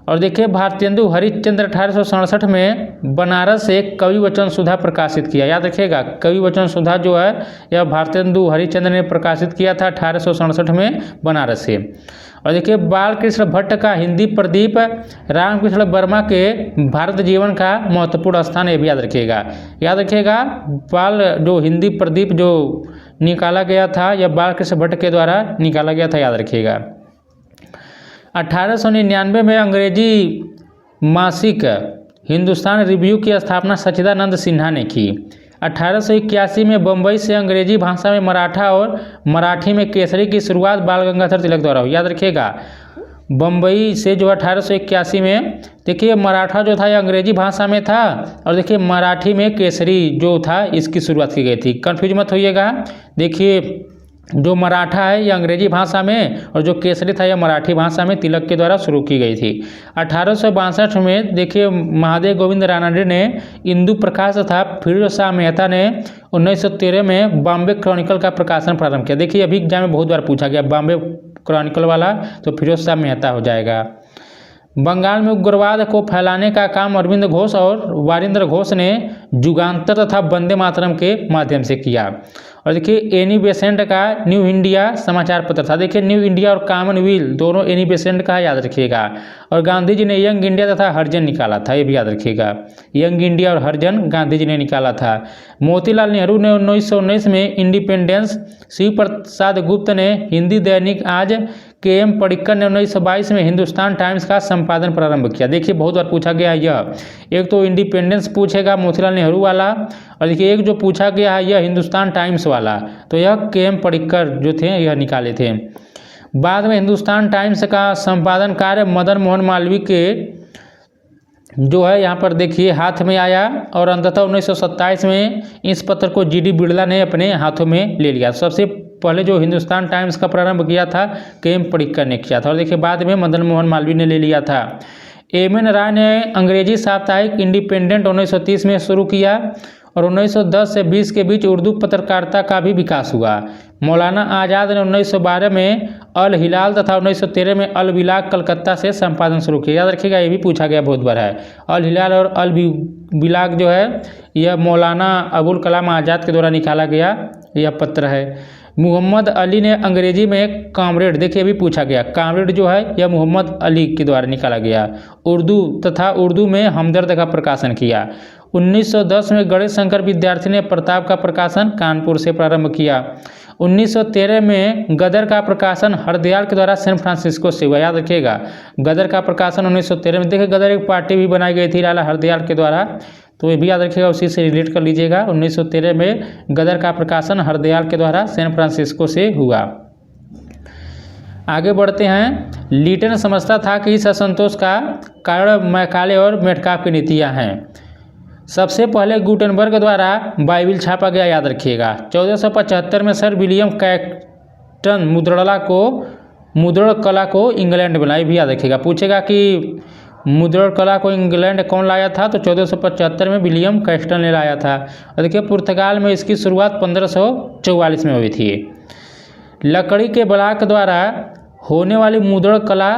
और देखिए भारतेंदु हरिश्चंद्र 1867 में बनारस से कवि वचन सुधा प्रकाशित किया। याद रखिएगा कवि वचन सुधा जो है यह भारतेंदु हरिश्चंद्र ने प्रकाशित किया था 1867 में बनारस से। और देखिए बालकृष्ण भट्ट का हिंदी प्रदीप रामकृष्ण वर्मा के भारत जीवन का महत्वपूर्ण स्थान, ये भी याद रखिएगा। याद रखिएगा बाल जो हिंदी प्रदीप जो निकाला गया था यह बालकृष्ण भट्ट के द्वारा निकाला गया था, याद रखिएगा। 1899 में अंग्रेजी मासिक हिंदुस्तान रिव्यू की स्थापना सच्चिदानंद सिन्हा ने की। 1881 में बम्बई से अंग्रेजी भाषा में मराठा और मराठी में केसरी की शुरुआत बाल गंगाधर तिलक द्वारा हुई। याद रखिएगा बम्बई से जो 1881 में देखिए मराठा जो था यह अंग्रेजी भाषा में था, और देखिए मराठी में केसरी जो था इसकी शुरुआत की गई थी। कन्फ्यूज मत होइएगा, देखिए जो मराठा है ये अंग्रेजी भाषा में और जो केसरी था यह मराठी भाषा में तिलक के द्वारा शुरू की गई थी। 1862 में देखिए महादेव गोविंद रानडे ने इंदु प्रकाश तथा फिरोज शाह मेहता ने 1913 में बॉम्बे क्रॉनिकल का प्रकाशन प्रारंभ किया। देखिए अभी एग्जाम में बहुत बार पूछा गया बॉम्बे क्रॉनिकल वाला, तो फिरोज शाह मेहता हो जाएगा। बंगाल में उग्रवाद को फैलाने का काम अरविंद घोष और वारिंद्र घोष ने जुगांतर तथा वंदे मातरम के माध्यम से किया। और देखिए एनी बेसेंट का न्यू इंडिया समाचार पत्र था। देखिए न्यू इंडिया और कॉमनवेल्थ दोनों एनी बेसेंट का याद रखिएगा। और गांधी जी ने यंग इंडिया तथा हरिजन निकाला था, ये भी याद रखिएगा। यंग इंडिया और हरिजन गांधी जी ने निकाला था। मोतीलाल नेहरू ने 1919 में इंडिपेंडेंस, शिव प्रसाद गुप्त ने हिंदी दैनिक आज, के.एम. पडिक्कर ने 1922 में हिंदुस्तान टाइम्स का संपादन प्रारंभ किया। देखिए बहुत बार पूछा गया है यह, एक तो इंडिपेंडेंस पूछेगा मोतीलाल नेहरू वाला, और देखिए एक जो पूछा गया है यह हिंदुस्तान टाइम्स वाला, तो यह के.एम. पडिक्कर जो थे यह निकाले थे। बाद में हिंदुस्तान टाइम्स का संपादन कार्य मदन मोहन मालवीय के जो है यहाँ पर देखिए हाथ में आया और अंततः 1927 में इस पत्र को जीडी बिड़ला ने अपने हाथों में ले लिया। सबसे पहले जो हिंदुस्तान टाइम्स का प्रारंभ किया था के.एम. पडिक्कर ने किया था और देखिए बाद में मदन मोहन मालवीय ने ले लिया था। एम.एन. राय ने अंग्रेजी साप्ताहिक इंडिपेंडेंट 1930 में शुरू किया और 1910 से 20 के बीच उर्दू पत्रकारिता का भी विकास हुआ। मौलाना आज़ाद ने 1912 में अल हिलाल तथा 1913 में अल बिलाग कलकत्ता से संपादन शुरू किया। याद रखिएगा, ये भी पूछा गया बहुत बार है। अल हिलाल और अल बिलाग जो है यह मौलाना अबुल कलाम आज़ाद के द्वारा निकाला गया यह पत्र है। मोहम्मद अली ने अंग्रेजी में कामरेड, देखिए भी पूछा गया, कामरेड जो है यह मोहम्मद अली के द्वारा निकाला गया। उर्दू में हमदर्द का प्रकाशन किया। 1910 में गणेश शंकर विद्यार्थी ने प्रताप का प्रकाशन कानपुर से प्रारंभ किया। 1913 में गदर का प्रकाशन हरदयाल के द्वारा सैन फ्रांसिस्को से हुआ। याद रखिएगा, गदर का प्रकाशन 1913 में। देखिए गदर एक पार्टी भी बनाई गई थी लाला हरदयाल के द्वारा, तो ये भी याद रखिएगा, उसी से रिलेट कर लीजिएगा। 1913 में गदर का प्रकाशन हरदयाल के द्वारा सैन फ्रांसिस्को से हुआ। आगे बढ़ते हैं। लीटन समझता था कि इस असंतोष का कारण मैकाले और मेटकाफ की नीतियाँ हैं। सबसे पहले गुटेनबर्ग द्वारा बाइबिल छापा गया। याद रखिएगा 1475 में सर विलियम कैक्टन मुद्रण कला को इंग्लैंड में लाई, भी याद रखिएगा। पूछेगा कि मुद्रण कला को इंग्लैंड कौन लाया था, तो 1475 में विलियम कैक्टन ने लाया था। और देखिए पुर्तगाल में इसकी शुरुआत 1544 में हुई थी। लकड़ी के ब्लॉक द्वारा होने वाली मुद्रण कला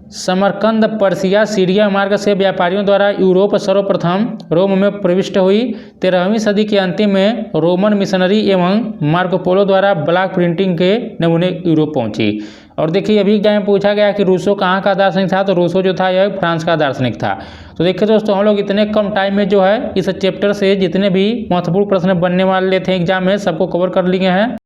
समरकंद, पर्सिया, सीरिया मार्ग से व्यापारियों द्वारा यूरोप सर्वप्रथम रोम में प्रविष्ट हुई। 13वीं सदी के अंतिम में रोमन मिशनरी एवं मार्को पोलो द्वारा ब्लॉक प्रिंटिंग के नमूने यूरोप पहुंची। और देखिए अभी एग्जाम में पूछा गया कि रूसो कहाँ का दार्शनिक था, तो रूसो जो था यह फ्रांस का दार्शनिक था। तो देखिए दोस्तों, हम लोग इतने कम टाइम में जो है इस चैप्टर से जितने भी महत्वपूर्ण प्रश्न बनने वाले थे एग्जाम में सबको कवर कर लिए हैं।